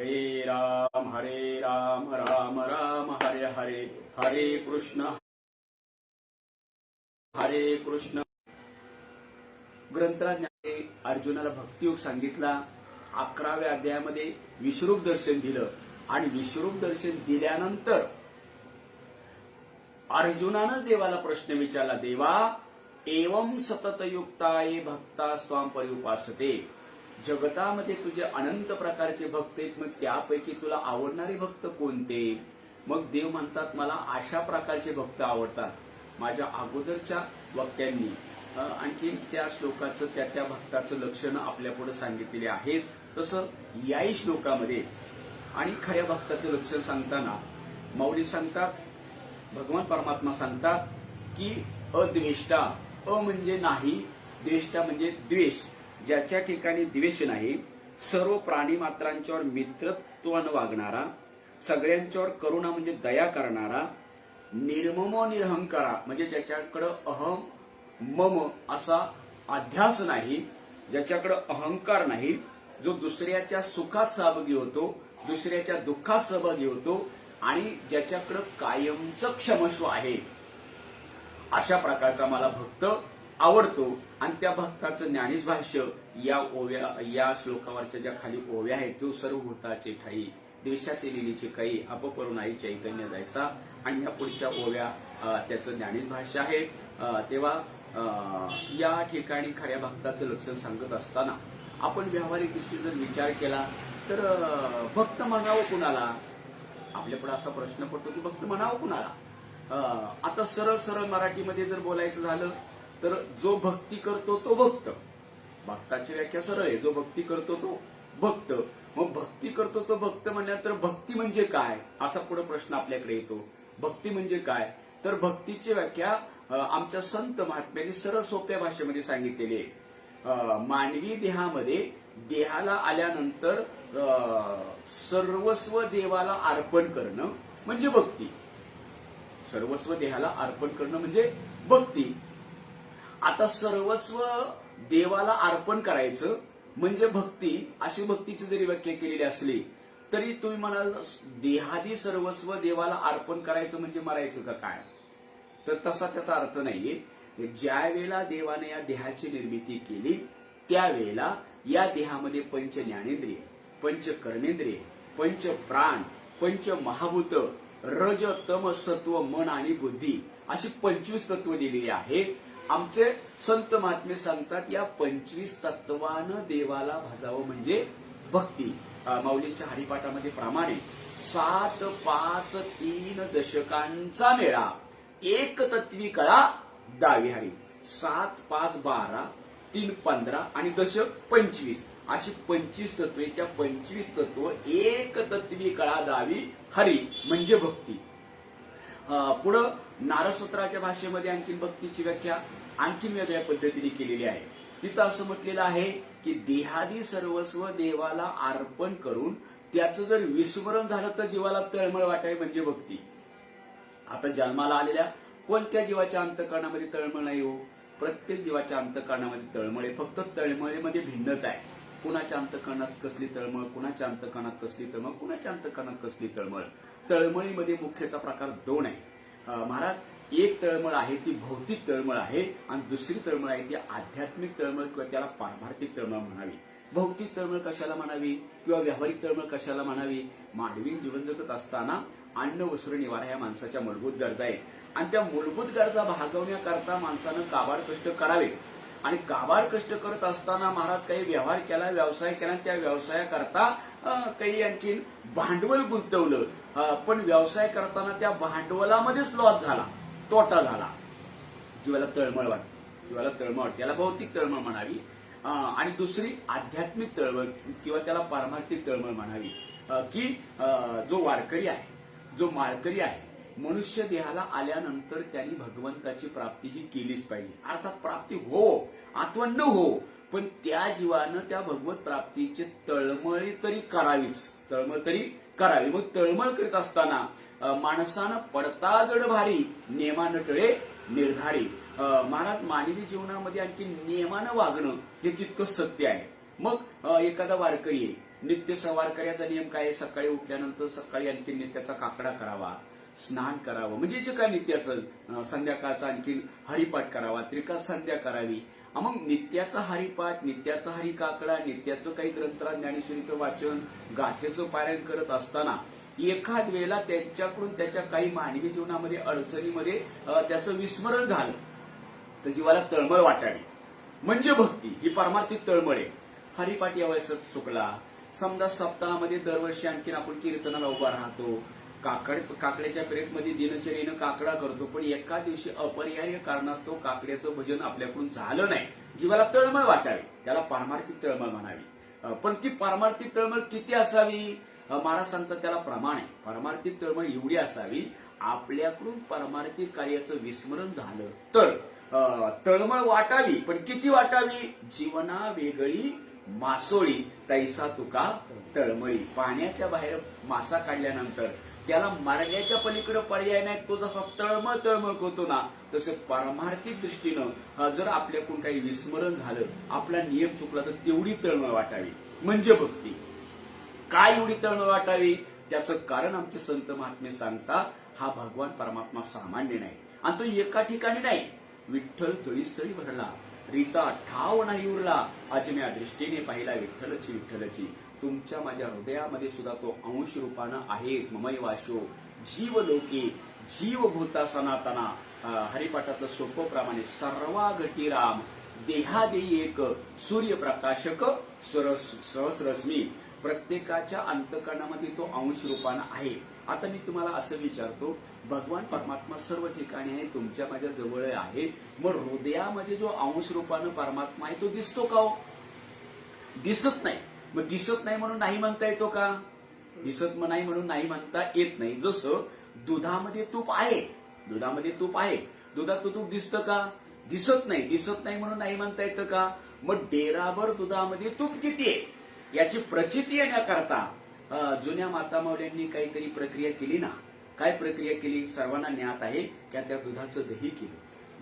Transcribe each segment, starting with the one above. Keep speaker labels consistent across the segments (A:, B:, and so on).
A: हरे राम राम राम हरे हरे हरे कृष्ण ग्रंथराजाने अर्जुनाला भक्तियोग सांगितला. 11व्या अध्यायामध्ये विश्वरूप दर्शन दिलं आणि विश्वरूप दर्शन दिल्यानंतर अर्जुनानं देवाला प्रश्न विचारला, देवा एवं सततयुक्ताये भक्ता स्वाम पर्युपासते. जगतामध्ये तुझे अनंत प्रकारचे भक्त आहेत, मग त्यापैकी तुला आवडणारे भक्त कोणते? मग देव म्हणतात, मला अशा प्रकारचे भक्त आवडतात. माझ्या अगोदरच्या वक्त्यांनी आणखी त्या श्लोकाचं त्या भक्ताचं लक्षणं आपल्या पुढे सांगितलेली आहेत. तसं याही श्लोकामध्ये आणि खऱ्या भक्ताचं लक्षण सांगताना माऊली सांगतात, भगवान परमात्मा सांगतात की अद्वेष्टा, अ म्हणजे नाही, द्वेष्टा म्हणजे द्वेष, ज्याच्या ठिकाणी द्वेष नाही, सर्व प्राणी मात्रांच्यावर मित्रत्वानं वागणारा, सगळ्यांच्यावर करुणा म्हणजे दया करणारा, निर्मम निरहंकारा म्हणजे ज्याच्याकडे अहम मम असा अध्यास नाही, ज्याच्याकडे अहंकार नाही, जो दुसऱ्याच्या सुखात सहभागी होतो, दुसऱ्याच्या दुःखात सहभागी होतो आणि ज्याच्याकडे कायमचं क्षमस्व आहे, अशा प्रकारचा मला भक्त आवडतो. आणि त्या भक्ताचं ज्ञानेश भाष्य या ओव्या, या श्लोकावरच्या ज्या खाली ओव्या आहेत, जो सर्व भूताचे ठाई देशात लिहिलीचे काही अपकरून आई चैतन्य जायचा, आणि या पुढच्या ओव्या त्याचं ज्ञानेश भाष्य आहे. तेव्हा या ठिकाणी खऱ्या भक्ताचं लक्षण सांगत असताना आपण व्यावहारिक दृष्टी जर विचार केला तर भक्त म्हणावं कुणाला? आपल्यापुढे असा प्रश्न पडतो की भक्त म्हणावं कुणाला? आता सरळ सरळ मराठीमध्ये जर बोलायचं झालं तर जो भक्ती करतो तो भक्त. भक्ताची व्याख्या सरळ आहे, जो भक्ती करतो तो भक्त. मग भक्ती करतो तो भक्त म्हणल्यानंतर भक्ती म्हणजे काय, असा पुढे प्रश्न आपल्याकडे येतो. भक्ती म्हणजे काय? तर भक्तीची व्याख्या आमच्या संत महात्म्यांनी सरळ सोप्या भाषेमध्ये सांगितलेली आहे. मानवी देहामध्ये देहाला आल्यानंतर सर्वस्व देवाला अर्पण करणं म्हणजे भक्ती. सर्वस्व देहाला अर्पण करणं म्हणजे भक्ती. आता सर्वस्व देवाला अर्पण करायचं म्हणजे भक्ती, अशी भक्तीची जरी व्याख्या केलेली असली तरी तुम्ही म्हणाल देहादी सर्वस्व देवाला अर्पण करायचं म्हणजे मरायचं का काय? तर तसा त्याचा अर्थ नाहीये. ज्या वेळेला देवाने या देहाची निर्मिती केली त्यावेळेला या देहामध्ये पंच ज्ञानेंद्रिय, पंच कर्मेंद्रिय, पंच प्राण, पंच महाभूत, रज तम सत्व मन आणि बुद्धी अशी 25 तत्व दिलेली आहेत. आमचे संत महात्मे सांगतात या 25 तत्वानं देवाला भाजावं म्हणजे भक्ती. माऊलींच्या हरिपाठामध्ये प्रमाणे 7, 5, 3 दशकांचा मेळा एक तत्वी कळा दावी हरी. 7, 5, 12, 3, 15 आणि दशक 25 अशी 25 तत्वे. त्या 25 तत्व एक तत्वी कळा दावी हरी म्हणजे भक्ती. पुढं नारसूत्राच्या भाषेमध्ये आणखी भक्तीची व्याख्या आणखी वेगळ्या पद्धतीने केलेली आहे. तिथं असं म्हटलेलं आहे की देहादी सर्वस्व देवाला अर्पण करून त्याचं जर विस्मरण झालं तर जीवाला तळमळ वाटाय म्हणजे भक्ती. आता जन्माला आलेल्या कोणत्या जीवाच्या अंतःकरणामध्ये तळमळ नाही हो? प्रत्येक जीवाच्या अंतःकरणामध्ये तळमळ आहे. फक्त तळमळीमध्ये भिन्नता आहे. कुणाच्या अंतःकरणात कसली तळमळ, कुणाच्या अंतःकरणात कसली तळमळ, कुणाच्या अंतःकरणात कसली तळमळ. तळमळीमध्ये मुख्यतः प्रकार 2 आहे महाराज. एक तळमळ आहे ती भौतिक तळमळ आहे आणि दुसरी तळमळ आहे ती आध्यात्मिक तळमळ किंवा त्याला पारमार्थिक तळमळ म्हणावी. भौतिक तळमळ कशाला म्हणावी किंवा व्यावहारिक तळमळ कशाला म्हणावी? मानवी जीवन जगत असताना अन्न वस्त्र निवारा ह्या माणसाच्या मूलभूत गरजा आहेत आणि त्या मूलभूत गरजा भागवण्याकरता माणसानं काबाड कष्ट करावे. आणि काबाड कष्ट करत असताना महाराज काही व्यवहार केला, व्यवसाय केला, त्या व्यवसायाकरता काही आणखीन भांडवल गुंतवलं, पण व्यवसाय करताना त्या भांडवलामध्येच लॉस झाला, तोटा झाला. जीवाला तळमळ वाटते, जीवाला तळमळ वाटते. याला भौतिक तळमळ म्हणावी. आणि दुसरी आध्यात्मिक तळमळ किंवा त्याला पारमार्थिक तळमळ म्हणावी. की जो वारकरी आहे, जो माळकरी आहे, मनुष्य देहाला आल्यानंतर त्यांनी भगवंताची प्राप्ती ही केलीच पाहिजे. अर्थात प्राप्ती हो अथवा न हो, पण त्या जीवानं त्या भगवत प्राप्तीची तळमळी तरी करावीच, तळमळ तरी करावी. मग तळमळ करीत असताना माणसानं पडता जड भारी, नेमानं टळे निर्धारी. महाराज मानवी जीवनामध्ये आणखी नियमानं वागणं हे तितकंच सत्य आहे. मग एखादा वारकरी आहे, नित्य सवार करायचा नियम काय आहे? सकाळी उठल्यानंतर सकाळी आणखी नित्याचा काकडा करावा, स्नान करावं, म्हणजे जे काय नित्याचं, संध्याकाळचा आणखी हरिपाठ करावा, त्रिकाळ संध्या करावी. मग नित्याचा हरिपाठ, नित्याचा हरिकाकडा, नित्याचं काही ग्रंथराज ज्ञानेश्वरीचं वाचन, गाथेचं पारायण करत असताना एखाद वेळेला त्यांच्याकडून त्याच्या काही मानवी जीवनामध्ये अडचणीमध्ये त्याचं विस्मरण झालं तर जीवाला तळमळ वाटावी, म्हणजे भक्ती ही पारमार्थिक तळमळ आहे. हरिपाठ या वयसात चुकला, समजा सप्ताहामध्ये दरवर्षी आणखीन आपण कीर्तनाला उभा राहतो, काकड्याच्या पिरियडमध्ये दिनचर्येनं काकडा करतो, पण एका दिवशी अपरिहार्य कारणास्तव काकड्याचं भजन आपल्याकडून झालं नाही, जीवाला तळमळ वाटावी, त्याला पारमार्थिक तळमळ म्हणावी. पण ती पारमार्थिक तळमळ किती असावी? महाराज सांगतात त्याला प्रमाण आहे. पारमार्थिक तळमळ एवढी असावी, आपल्याकडून पारमार्थिक कार्याचं विस्मरण झालं तर तळमळ वाटावी, पण किती वाटावी? जीवना वेगळी मासोळी तैसा तुका तळमळी. पाण्याच्या बाहेर मासा काढल्यानंतर त्याला मार्गाच्या पलीकडे पर्याय नाही, तो जसा तळमळ होतो ना, तसं पारमार्थिक दृष्टीनं जर आपल्याकडून काही विस्मरण झालं, आपला नियम चुकला, तर तेवढी तळमळ वाटावी, म्हणजे भक्ती. काय एवढी तळमळ वाटावी? त्याचं कारण आमचे संत महात्मे सांगतात, हा भगवान परमात्मा सामान्य नाही, आणि तो एका ठिकाणी नाही. विठ्ठल तळीस्थळी भरला, रीता ठाव नाही उरला, अजम्या दृष्टीने पाहिला विठ्ठलची. तुमच्या माझ्या हृदयामध्ये सुद्धा तो अंश रूपानं आहेच. ममई वाशो जीव लोके जीव भूता सनातना. हरिपाठातलं सोपं प्रमाणे सर्वा घटी राम देहादेही एक सूर्यप्रकाशक सहस्रश्मी. प्रत्येकाच्या अंतकरणामध्ये तो अंश रूपानं आहे. आता मी तुम्हाला असं विचारतो, भगवान परमात्मा सर्व ठिकाणी आहे, तुमच्या माझ्या जवळ आहे, मग हृदयामध्ये जो अंश रूपानं परमात्मा आहे तो दिसतो का हो? दिसत नाही. मग दिसत नाही म्हणून नाही म्हणता येतो का? दिसत नाही म्हणून नाही म्हणता येत नाही. जसं दुधामध्ये तूप आहे, दुधात तूप दिसतं का? दिसत नाही. दिसत नाही म्हणून नाही म्हणता येतं का? मग डेराभर दुधामध्ये तूप किती आहे याची प्रचिती येण्याकरता जुन्या मातामौल्यांनी काहीतरी प्रक्रिया केली ना. काय प्रक्रिया केली? सर्वांना ज्ञात आहे की त्या दुधाचं दही केलं,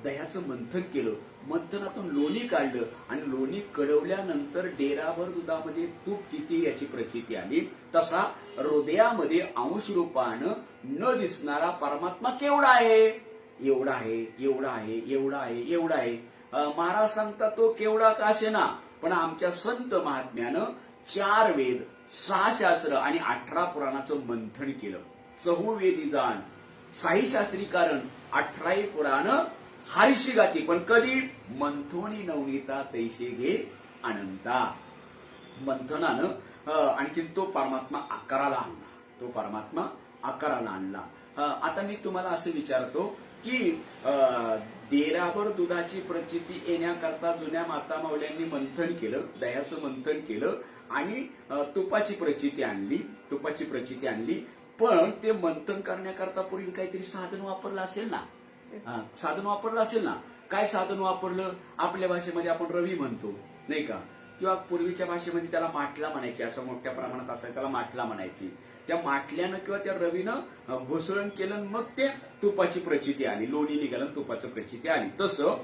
A: दह्याचं मंथन केलं, मंथनातून लोणी काढलं, आणि लोणी कडवल्यानंतर डेराभर दुधामध्ये तूप किती याची प्रचिती आली. तसा हृदयामध्ये अंश रूपानं न दिसणारा परमात्मा केवढा आहे? एवढा आहे. महाराज सांगतात तो केवढा का असेना, पण आमच्या संत महात्म्यानं 4 वेद 6 शास्त्र आणि 18 पुराणाचं मंथन केलं. 4 वेदी जाण 6 शास्त्री कारण 18 पुराण हरिशी गाती. पण कधी? मंथोनी नवनीता तैसे घे अनंता. मंथनानं आणखी तो परमात्मा आकाराला आणला. आता मी तुम्हाला असं विचारतो की डेराभर दुधाची प्रचिती येण्याकरता जुन्या माता माऊल्यांनी मंथन केलं, दह्याचं मंथन केलं आणि तुपाची प्रचिती आणली. पण ते मंथन करण्याकरता पूर्वी काहीतरी साधन वापरलं असेल ना. काय साधन वापरलं? आपल्या भाषेमध्ये आपण रवी म्हणतो नाही का, किंवा पूर्वीच्या भाषेमध्ये त्याला माटला म्हणायची, असं मोठ्या प्रमाणात असायचं, त्याला माटला म्हणायची. त्या माटल्यानं किंवा त्या रवीनं घोसळण केलं, मग ते तुपाची प्रचिती आली, लोणी निघालं, तुपाची प्रचिती आली. तसं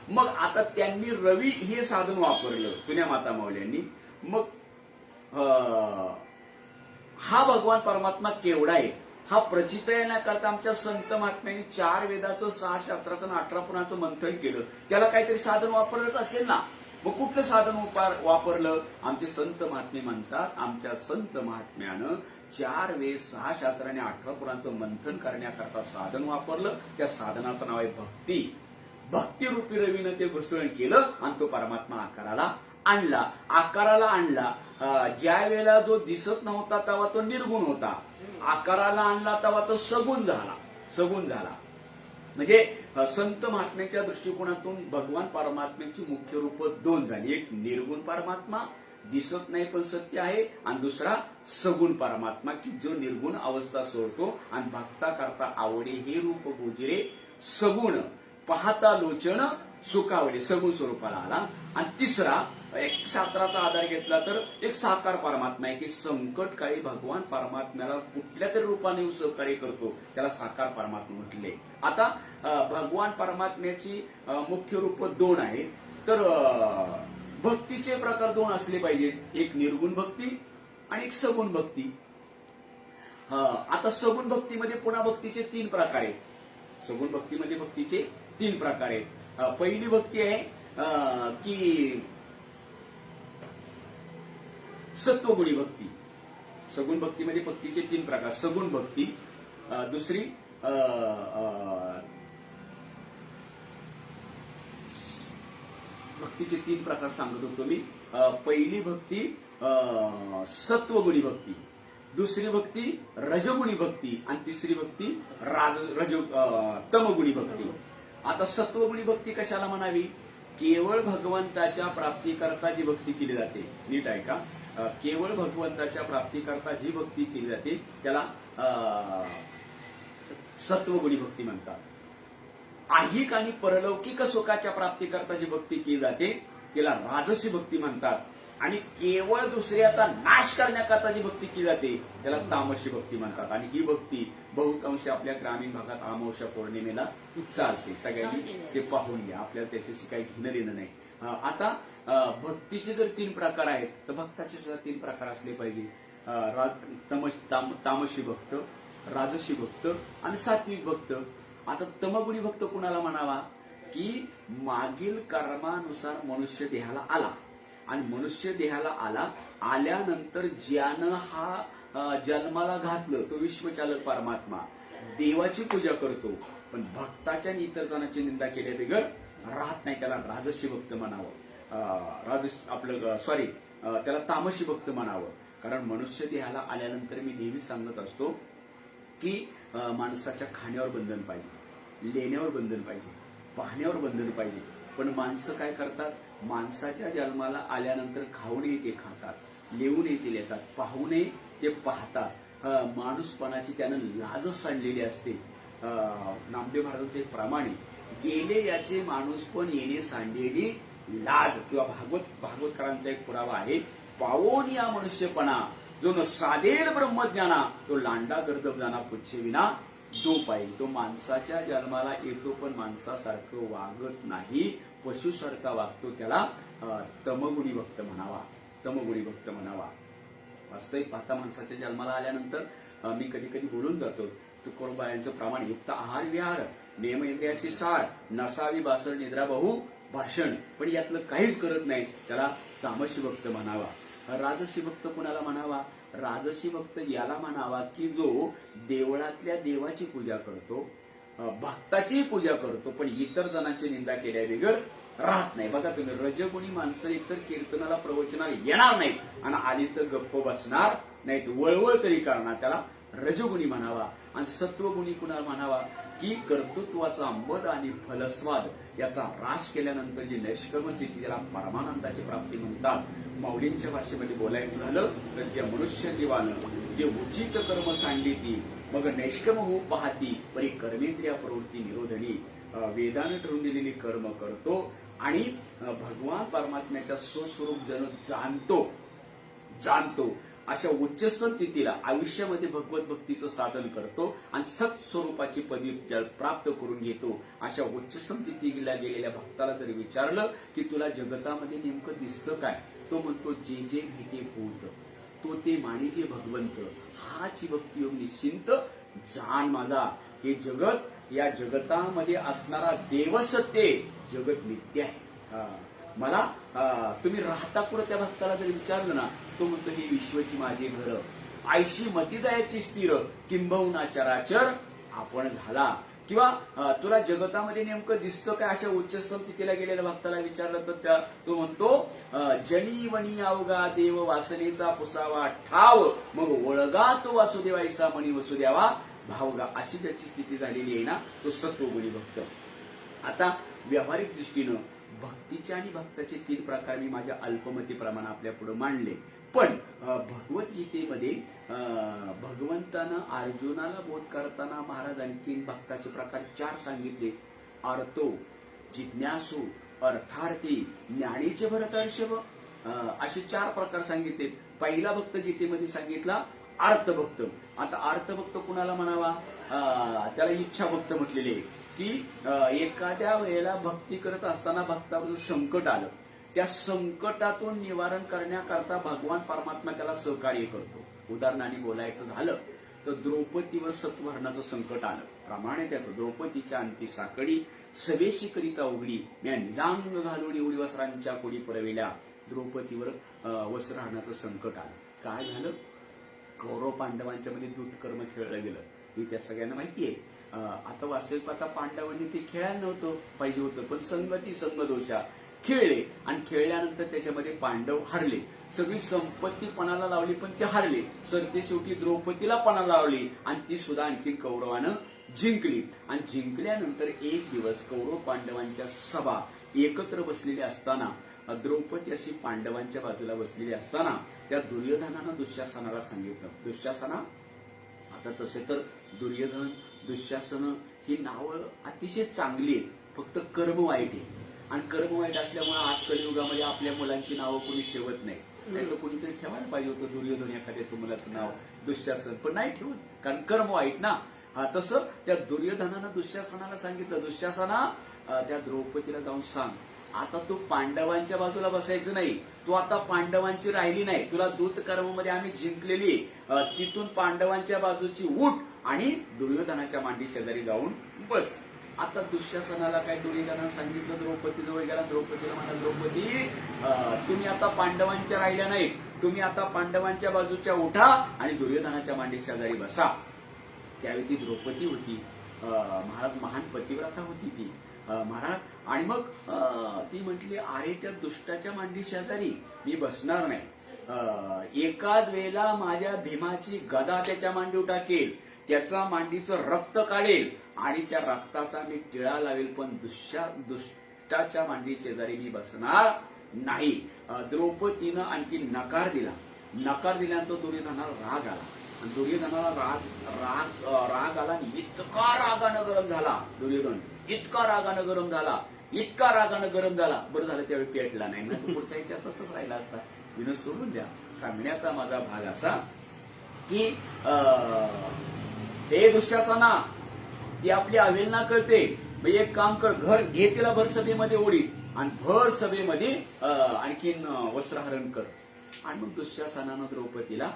A: मग आता त्यांनी रवी हे साधन वापरलं जुन्या माता माऊल्यांनी. मग हा भगवान परमात्मा केवढा आहे हा प्रचित येण्याकरता आमच्या संत महात्म्यांनी 4 वेदाचं 6 शास्त्राचं 18 पुराणाचं मंथन केलं. त्याला काहीतरी साधन वापरलंच असेल ना. मग कुठलं साधन वापरलं? आमचे संत महात्मे म्हणतात, आमच्या संत महात्म्यानं 4 वेद 6 शास्त्र आणि 18 पुराणाचं मंथन करण्याकरता साधन वापरलं. त्या साधनाचं नाव आहे भक्ती. भक्तिरूपी रवीनं ते घुसळण केलं आणि तो परमात्मा आकाराला आणला. ज्या वेळेला जो दिसत नव्हता तेव्हा तो निर्गुण होता, आकाराला आणला तेव्हा तो सगुण झाला. म्हणजे संत महात्म्याच्या दृष्टिकोनातून भगवान परमात्म्याची मुख्य रूप 2 झाली. एक निर्गुण परमात्मा, दिसत नाही पण सत्य आहे, आणि दुसरा सगुण परमात्मा की जो निर्गुण अवस्था सोडतो आणि भक्ता करता आवडे हे रूप गोजिरे सगुण, पाहता लोचन सुखावडे, सगुण स्वरूपाला आला. आणि तिसरा एक शास्त्राचा आधार घेतला तर एक साकार परमात्मा आहे की संकट काळी भगवान परमात्म्याला कुठल्या तरी रूपाने सहकार्य करतो, त्याला साकार परमात्मा म्हटले. आता भगवान परमात्म्याची मुख्य रूप 2 आहे. तर भक्तीचे प्रकार दोन असले पाहिजेत, एक निर्गुण भक्ती आणि एक सगुण भक्ती. आता सगुण भक्तीमध्ये पुन्हा भक्तीचे 3 प्रकार आहेत. सगुण भक्तीमध्ये भक्तीचे 3 प्रकार आहेत. पहिली भक्ती आहे की सत्वगुणी भक्ती. सगुण भक्तीमध्ये भक्तीचे 3 प्रकार. सगुण भक्ती, दुसरी भक्तीचे 3 प्रकार सांगत होतो मी. पहिली भक्ती सत्वगुणी भक्ती, दुसरी भक्ती रजगुणी भक्ती आणि तिसरी भक्ती तमगुणी भक्ती. आता सत्वगुणी भक्ती कशाला म्हणावी? केवळ भगवंताच्या प्राप्तीकरता जी भक्ती केली जाते. नीट आहे का? केवळ भगवंताच्या प्राप्तीकरता जी भक्ती केली जाते त्याला सत्वगुणी भक्ती म्हणतात. ऐहिक आणि परलौकिक सुखाच्या प्राप्तीकरता जी भक्ती केली जाते त्याला राजसी भक्ती म्हणतात. आणि केवळ दुसऱ्याचा नाश करण्याकरता जी भक्ती केली जाते त्याला तामसी भक्ती म्हणतात. आणि ही भक्ती बहुतांश आपल्या ग्रामीण भागात अमावस्या पौर्णिमेला चालते. सगळ्यांनी ते पाहून घ्या, आपल्याला त्याच्याशी काही घेणं देणं नाही. आता भक्तीचे जर 3 प्रकार आहेत तर भक्ताचे सुद्धा 3 प्रकार असले पाहिजे. तामसी भक्त, राजसी भक्त आणि सात्विक भक्त. आता तमगुणी भक्त कुणाला म्हणावा? की मागील कर्मानुसार मनुष्य देहाला आला आणि मनुष्य देहाला आल्यानंतर ज्यानं हा जन्माला घातलं तो विश्वचालक परमात्मा देवाची पूजा करतो, पण भक्ताच्या आणि इतर जणांची निंदा केल्याबगैर राहत नाही. त्याला राजसी भक्त म्हणावं. त्याला तामसी भक्त म्हणावं. कारण मनुष्य देहाला आल्यानंतर मी नेहमी सांगत असतो की माणसाच्या खाण्यावर बंधन पाहिजे, लेण्यावर बंधन पाहिजे, पाहण्यावर बंधन पाहिजे. पण माणसं काय करतात? माणसाच्या जन्माला आल्यानंतर खाऊ नये ते खातात, लिहू नये ते लिहितात, पाहू नये ते पाहतात. माणूसपणाची त्यानं लाजच सांडलेली असते. नामदेव महाराजांचे एक प्रमाणे गेले याचे माणूस पण येणे सांडलेली लाज, किंवा भागवतकरांचा एक पुरावा आहे. पावोन या मनुष्यपणा जो न साधेल ब्रह्मज्ञाना तो लांडा गर्दब जाना पुच्छे विना दो पाहिजे. तो माणसाच्या जन्माला येतो पण माणसासारखं वागत नाही, पशुसारखा वागतो. त्याला तमगुणी भक्त म्हणावा. तमगुणी भक्त म्हणावा. वास्तविक पाहता माणसाच्या जन्माला आल्यानंतर मी कधी कधी बोलून जातो तुकोबायांचं प्रमाण युक्त आहार विहार नेम इंद्रियाशी सार नसावी बासर निद्रा बहु भाषण, पण यातलं काहीच करत नाही. त्याला तामसी भक्त म्हणावा. राजसी भक्त कुणाला म्हणावा? राजसी भक्त याला म्हणावा की जो देवळातल्या देवाची पूजा करतो, भक्ताची पूजा करतो, पण इतर जणांची निंदा केल्याबगैर राहत नाही. बघा तुम्ही, रजगुणी माणसं इतर कीर्तनाला प्रवचनाला येणार नाहीत आणि आली तर गप्प बसणार नाहीत, वळवळ तरी करणार. त्याला रजगुणी म्हणावा. आणि सत्वगुणी कुणाला म्हणावा? की कर्तृत्वाचा अंबद आणि फलस्वाद याचा राश केल्यानंतर जी नैष्कर्म स्थिती त्याला परमानंदाची प्राप्ती म्हणतात. माऊलींच्या भाषेमध्ये बोलायचं झालं तर ज्या मनुष्य जीवानं जे उचित कर्म सांगितली मग नैष्कर्म होऊ पाहती परी कर्मेंद्रिया प्रवृत्ती निरोधनी वेदाने ठरवून दिलेली कर्म करतो आणि भगवान परमात्म्याच्या स्वस्वरूप जण जाणतो अशा उच्चस्थ स्थितीला आयुष्यामध्ये भगवत भक्तीचं साधन करतो आणि सत स्वरूपाची पदवी प्राप्त करून घेतो. अशा उच्चस्थ स्थितीला गेलेल्या भक्ताला जरी विचारलं की तुला जगतामध्ये नेमकं दिसतं काय, तो म्हणतो जे जे भेटे भूत तो ते मानिजे भगवंत हाची भक्ती योग निश्चिंत जाण माझा. हे जगत, या जगतामध्ये असणारा देवसत्य जगत मिथ्या आहे. मला तुम्ही राहता कुठं त्या भक्ताला जरी विचारलं ना, तो म्हणतो ही विश्वची माझी घर आयशी मती जायची स्थिर किंबहुना चराचर आपण झाला. किंवा तुला जगतामध्ये नेमकं दिसतं काय, अशा उच्चस्थ स्थितीला गेलेल्या भक्ताला विचारलं तर तो म्हणतो जनी वणी अवघा देव वासनेचा पुसावा ठाव मग ओळगा तो वासुदेवाईसा मणी वसुदेवा भावगा. अशी ज्याची स्थिती झालेली आहे ना, तो सत्वगुणी भक्त. आता व्यावहारिक दृष्टीनं भक्तीचे आणि भक्ताचे 3 प्रकार मी माझ्या अल्पमती प्रमाणे आपल्या पुढे मांडले. पण भगवद्गीतेमध्ये भगवंतानं अर्जुनाला बोध करताना महाराज आणखीन भक्ताचे प्रकार 4 सांगितले. अर्थो, जिज्ञासू, अर्थार्थी, ज्ञानीचे भरतर्षभ असे 4 प्रकार सांगितले. पहिला भक्त गीतेमध्ये सांगितला अर्थभक्त. आता अर्थभक्त कुणाला म्हणावा? त्याला इच्छा भक्त म्हटलेले की एखाद्या वेळेला भक्ती करत असताना भक्तावर संकट आलं त्या संकटातून निवारण करण्याकरता भगवान परमात्मा त्याला सहकार्य करतो. उदाहरणाने बोलायचं झालं तर द्रौपदीवर सत्वहरणाचं संकट आलं. प्रमाणे त्याचं द्रौपदीच्या अंती साकडी सवेशी करिता उघडी, म्या निजांग घालून एवढी वस्त्रांच्या कोडी परविल्या. द्रौपदीवर वस्त्रहरणाचं संकट आलं. काय झालं? कौरव पांडवांच्या मध्ये दूतकर्म खेळलं गेलं. हे त्या सगळ्यांना माहिती आहे. आता वास्तविक पाहता पांडवांनी ते खेळायला नव्हतं पाहिजे होतं, पण संगती संगदोषा खेळले आणि खेळल्यानंतर त्याच्यामध्ये पांडव हरले. सगळी संपत्ती पणाला लावली पण ते हरले. सरते शेवटी द्रौपदीला पणाला लावली आणि ती सुद्धा आणखी कौरवानं जिंकली. आणि जिंकल्यानंतर एक दिवस कौरव पांडवांच्या सभा एकत्र बसलेली असताना, द्रौपदी अशी पांडवांच्या बाजूला बसलेली असताना त्या दुर्योधनानं दुःशासनाला सांगितलं, दुःशासना, आता तसे तर दुर्योधन दुःशासन ही नावं अतिशय चांगली आहेत, फक्त कर्म वाईट आहे. आणि कर्म वाईट असल्यामुळे आज कलियुगामध्ये आपल्या मुलांची नावं कोणी ठेवत नाही. नाही तर कोणीतरी ठेवायला पाहिजे होतं दुर्योधन एखाद्याचं मुलाचं नाव दुःशासन, पण नाही ठेवत, कारण कर्म वाईट ना. तसं त्या दुर्योधनानं दुःशासनाला सांगितलं, दुःशासना, त्या द्रौपदीला जाऊन सांग, आता तू पांडवांच्या बाजूला बसायचं नाही, तू आता पांडवांची राहिली नाही, तुला दूतकर्मामध्ये आम्ही जिंकलेली, तिथून पांडवांच्या बाजूची उठ आणि दुर्योधनाच्या मांडी शेजारी जाऊन बस. आता दुःशासनाला काय दुर्योधनानं सांगितलं, द्रौपदी जवळ गेला. द्रौपदीला म्हणा, द्रौपदी, तुम्ही आता पांडवांच्या राहिल्या नाहीत, तुम्ही आता पांडवांच्या बाजूच्या उठा आणि दुर्योधनाच्या मांडी शेजारी बसा. त्यावेळी ती द्रौपदी होती, महाराज महान पतिव्रता होती ती महाराज. आणि मग ती म्हटली, अरे त्या दुष्टाच्या मांडी शेजारी मी बसणार नाही. एकाच वेळेला माझ्या भीमाची गदा त्याच्या मांडीवर टाकेल, त्याचा मांडीचं रक्त काढेल आणि त्या रक्ताचा मी टिळा लावेल, पण दुष्टाच्या मांडी शेजारी मी बसणार नाही. द्रौपदीनं आणखी नकार दिला. नकार दिल्यानंतर दुर्योधनाला राग आला आणि दुर्योधनाला राग आला आणि इतका रागानं गरम झाला दुर्योधन, इतका रागानं गरम झाला, इतका रागानं गरम झाला. बरं झालं त्यावेळी पेटला नाही, म्हणजे पुढचा इतिहास तसंच राहिला असता. विनोद सोडून द्या. सांगण्याचा माझा भाग असा की हे दुःशासना, ती आपली अवहेलना करते, एक काम कर, घर घे तिला भर सभेमध्ये ओढी आणि भर सभेमध्ये आणखीन वस्त्रहरण कर. आणि मग दुःशासनानं द्रौपदीला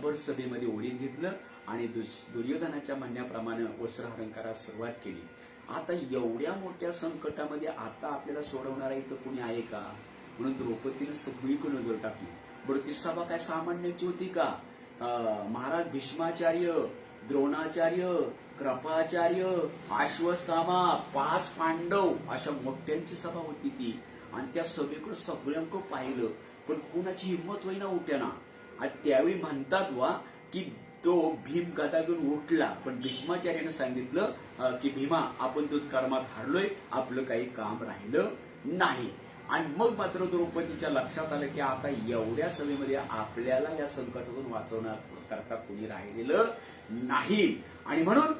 A: भर सभेमध्ये ओढीत घेतलं आणि दुर्योधनाच्या म्हणण्याप्रमाणे वस्त्रहरण करायला सुरुवात केली. आता एवढ्या मोठ्या संकटामध्ये आता आपल्याला सोडवणारा इथं कोणी आहे का? म्हणून द्रौपदीने सगळीकडे नजर टाकली. बरं, ती सभा काय सामान्याची होती का? महाराज भीष्माचार्य, द्रोणाचार्य, कृपाचार्य, अश्वत्थामा, 5 पांडव अशा मोठ्यांची सभा होती ती. आणि त्या सभेकडे सगळ्यांक पाहिलं, पण कोणाची हिंमत होईना उठ्याना. आणि त्यावेळी म्हणतात वा की तो भीम गदा घेऊन उठला, पण भीष्माचार्यानं सांगितलं की भीमा, आपण दूतकर्मात हारलोय, आपलं काही काम राहिलं नाही. आणि मग मात्र द्रौपदीच्या लक्षात आलं की आता एवढ्या सभेमध्ये आपल्याला या संकटातून वाचवणार करता कोणी राहिलेलं नाही. आणि म्हणून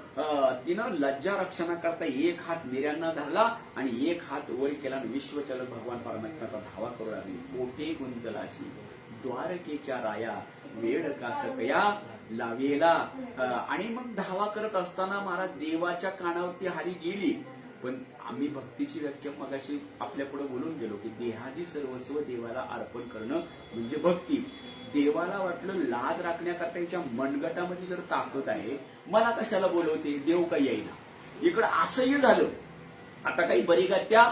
A: तिनं लज्जा रक्षणाकरता एक हात निर्यांना धरला आणि एक हात वर केला आणि विश्वचलक भगवान परमात्म्याचा धावा करू लागली. कोठे गुंतलाशी द्वारकेच्या राया, वेड कासकया लावेला. आणि मग धावा करत असताना महाराज देवाच्या कानावरती हारी गेली. पण आम्ही भक्तीची व्याख्या मगाशी आपल्या पुढे बोलून गेलो की देहादी सर्वस्व देवाला अर्पण करणं म्हणजे भक्ती. देवाला वाटलं लाज राखण्याकरता याच्या मनगटामध्ये जर ताकद आहे, मला कशाला बोलवते, देव काही येईना. इकडं असंही झालं, आता काही बरी गत्या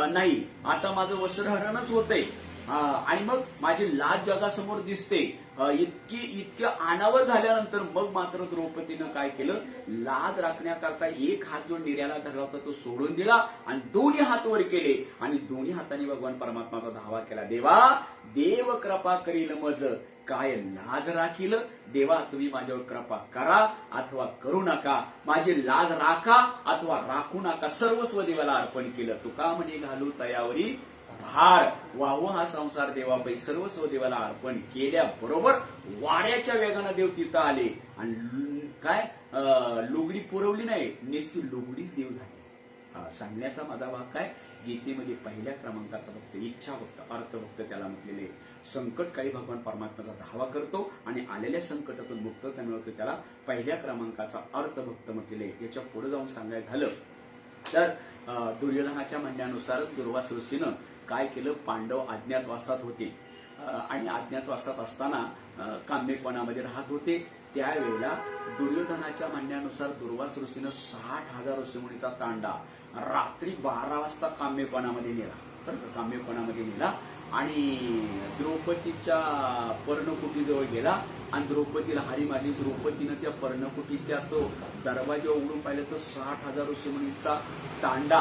A: नाही, आता माझं वस्त्रहरणच होतंय आणि मग माझी लाज जगासमोर दिसते. इतक्या अनावर झाल्यानंतर मग मात्र द्रौपदीनं काय केलं, लाज राखण्याकरता एक हात जो निर्याला धरला होता तो सोडून दिला आणि दोन्ही हात वर केले आणि दोन्ही हाताने भगवान परमात्माचा धावा केला. देवा, देव कृपा करील मज, काय लाज राखील, देवा तुम्ही माझ्यावर कृपा करा अथवा करू नका, माझी लाज राखा अथवा राखू नका, सर्वस्व देवाला अर्पण केलं. तुका म्हणे घालू तयावरी भार, वाहू हा संसार देवापै, सर्वस्व देवाला अर्पण केल्याबरोबर वाऱ्याच्या वेगानं देव तिथं आले आणि काय लुगडी पुरवली नाही, नुसती लुगडीच देव झाली. सांगण्याचा माझा भाग काय, गीतेमध्ये पहिल्या क्रमांकाचा भक्त, इच्छा भक्त, अर्थ भक्त त्याला म्हटलेले. संकटकाळी भगवान परमात्म्याचा धावा करतो आणि आलेल्या संकटातून मुक्तता मिळवतो, त्याला पहिल्या क्रमांकाचा अर्थ भक्त म्हटलेले. याच्या पुढे जाऊन सांगायचं झालं तर दुर्योधनाच्या म्हणण्यानुसार दुर्वास ऋषीनं काय केलं, पांडव अज्ञातवासात होते आणि अज्ञातवासात असताना काम्यपणामध्ये राहत होते. त्यावेळेला दुर्योधनाच्या म्हणण्यानुसार दुर्वास ऋषीनं 60,000 ऋषीमुनीचा तांडा रात्री 12 वाजता काम्यपणामध्ये नेला. बरं का, काम्यपणामध्ये नेला आणि द्रौपदीच्या पर्णकुटीजवळ गेला आणि द्रौपदीला हारी मारली. द्रौपदीनं त्या पर्णकुटीच्या तो दरवाजा उघडून पाहिलं तर 60,000 ऋषीमुनींचा तांडा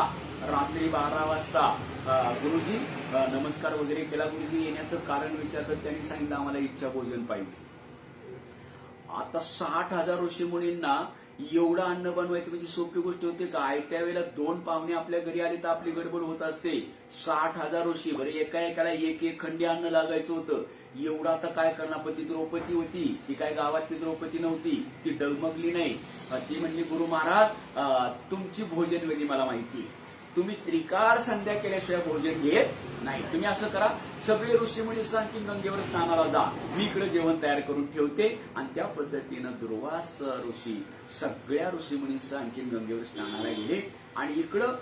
A: रात्री 12 वाजता. गुरुजी नमस्कार वगैरे केला. गुरुजी येण्याचं कारण विचारलं. त्यांनी सांगितलं आम्हाला इच्छा भोजन पाहिजे. आता 60,000 ऋषीमुनींना एवढं अन्न बनवायचं म्हणजे सोपी गोष्ट होते का? त्या वेळेला 2 पाहुणे आपल्या घरी आले तर आपली गडबड होत असते. 60,000 ऋषी, बरं एका एकाला एक खंडी अन्न लागायचं होतं. एवढं आता काय करणार? पण ती द्रौपदी होती, ती काय गावातली द्रौपदी नव्हती, ती डगमगली नाही. ती म्हणली गुरु महाराज तुमची भोजन विधी मला माहिती, तुम्ही त्रिकाळ संध्या केल्याशिवाय भोजन घेत नाही. तुम्ही असं करा, सगळे ऋषीमुनी आणखी गंगेवर स्नानाला जा, मी इकडे जेवण तयार करून ठेवते. आणि त्या पद्धतीनं दुर्वास ऋषी सगळ्या ऋषीमुनींचं आणखी गंगेवर स्नानाला गेले. आणि इकडं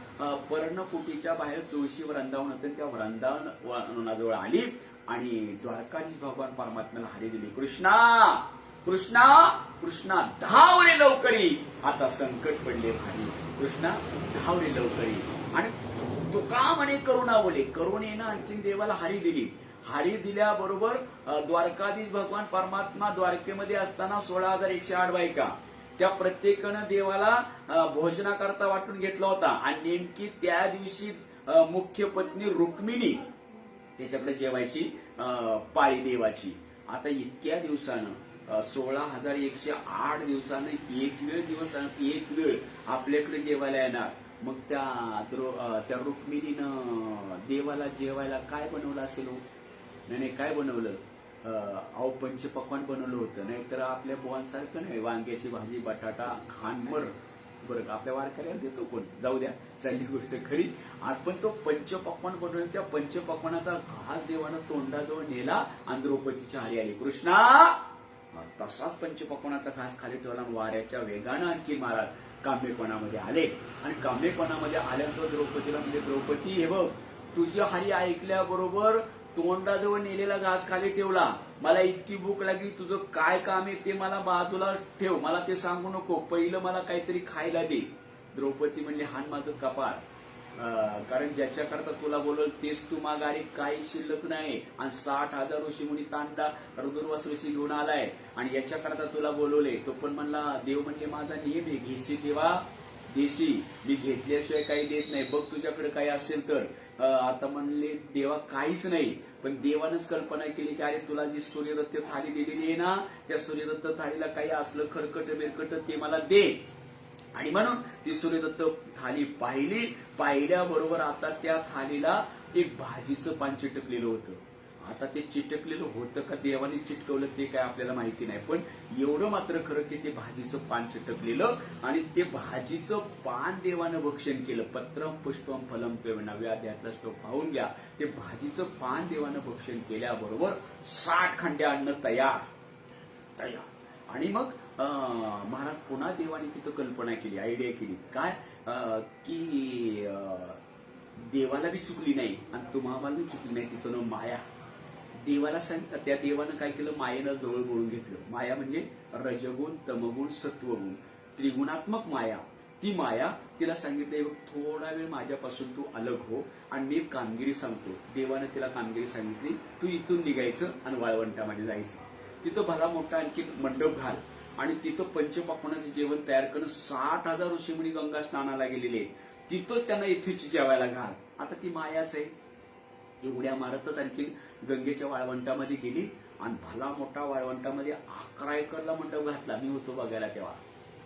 A: पर्णकुटीच्या बाहेर तुळशी वृंदावन होतं, त्या वृंदावनाजवळ आली आणि द्वारकाधीश भगवान परमात्म्याला हारी दिली. कृष्णा कृष्णा कृष्णा धाव रे लवकरी, आता संकट पडले भारी. कृष्णा धाव रे लवकरी. आणि तुका म्हणे करुणा बोले, करुणेनं आणखीन देवाला हारी दिली. हारी दिल्याबरोबर द्वारकाधीश भगवान परमात्मा द्वारकेमध्ये असताना 16,108 बायका त्या प्रत्येकानं देवाला भोजनाकरता वाटून घेतला होता. आणि नेमकी त्या दिवशी मुख्य पत्नी रुक्मिणी त्याच्याकडे जेवायची पाळी देवाची. आता इतक्या दिवसानं 16,108 दिवसानं एक वेळ आपल्याकडे जेवायला येणार. मग त्या रुक्मिणीनं देवाला जेवायला काय बनवलं असेल? नाही काय बनवलं? अहो पंचपक्वान्न बनवलं होतं. नाहीतर आपल्या बुवांसारखं नाही, वांग्याची भाजी, बटाटा, खानमर. बरं आपल्या वारकऱ्याला देतो कोण? जाऊ द्या, चालली गोष्ट खरी. पण तो पंचपक्वान्न बनवलं. त्या पंचपक्वानाचा घास देवानं तोंडाजवळ नेला आणि द्रौपदीच्या हारी आली. कृष्णा तसाच पंचपक्वानाचा घास खाली ठेवला. वाऱ्याच्या वेगानं आणखी महाराज काम्यपणामध्ये आले. आणि काम्यपणामध्ये आल्यानंतर द्रौपदीला म्हणजे द्रौपदी हे बघ, तुझी हारी ऐकल्याबरोबर तोंडाजवळ नेलेला घास खाली ठेवला. मला इतकी भूक लागली, तुझं काय काम आहे ते मला बाजूला ठेव, मला ते सांगू नको, पहिलं मला काहीतरी खायला दे. द्रौपदी म्हणली हान माझं कपाळ, कारण ज्याच्याकरता तुला बोलल तेच तू माघारी काही शिल्लक नाही. आणि 60,000 ऋषीमुनी तांडा दुर्वास ऋषी घेऊन आलाय आणि याच्याकरता तुला बोलवले. तो पण म्हणला, देव म्हणले माझा नियम आहे, घेशी देवा देशी, मी घेतल्याशिवाय काही देत नाही, बघ तुझ्याकडे काही असेल तर. आता म्हणले देवा काहीच नाही. पण देवानंच कल्पना केली की अरे तुला जी सूर्यरत्न थाली दिलेली आहे ना, त्या सूर्यरत्न थालीला काही असलं खरकट बिरकट ते मला दे. आणि म्हणून ती सूर्यदत्त थाली पाहिल्याबरोबर आता त्या थालीला एक भाजीचं पान चिटकलेलं होतं. आता ते चिटकलेलं होतं का देवाने चिटकवलं ते काय आपल्याला माहिती नाही. पण एवढं मात्र खरं की ते भाजीचं पान चिटकलेलं आणि ते भाजीचं पान देवानं भक्षण केलं. पत्रम पुष्पम फलम ते नव्या अध्यायातला श्लोक पाहून घ्या. ते भाजीचं पान देवानं भक्षण केल्याबरोबर 60 खंड्या अन्न तयार. आणि मग महाराज पुन्हा देवाने तिथं कल्पना केली, आयडिया केली काय की देवाला बी चुकली नाही आणि तुम्हाला बी चुकली नाही, तिचं नाव माया. देवाला सांगितलं, त्या देवानं काय केलं, मायेनं जवळ बोलून घेतलं. माया म्हणजे रजगुण, तमगुण, सत्वगुण, त्रिगुणात्मक माया. ती माया तिला सांगितलं थोडा वेळ माझ्यापासून तू अलग हो आणि मी कामगिरी सांगतो. देवानं तिला कामगिरी सांगितली, तू इथून निघायचं आणि वाळवंटामध्ये जायचं. तिथं भला मोठा आणखी मंडप घाल आणि तिथं पंचपक्वान्नाचं जेवण तयार करणं. 60,000 ऋषीमुनी गंगा स्नानाला गेलेले, तिथंच त्यांना इथेची जेवायला घाल. आता ती मायाच आहे. एवढ्या मारतच आणखी गंगेच्या वाळवंटामध्ये गेली आणि भला मोठा वाळवंटामध्ये 11 एकरला मंडप घातला. मी होतो बघायला तेव्हा.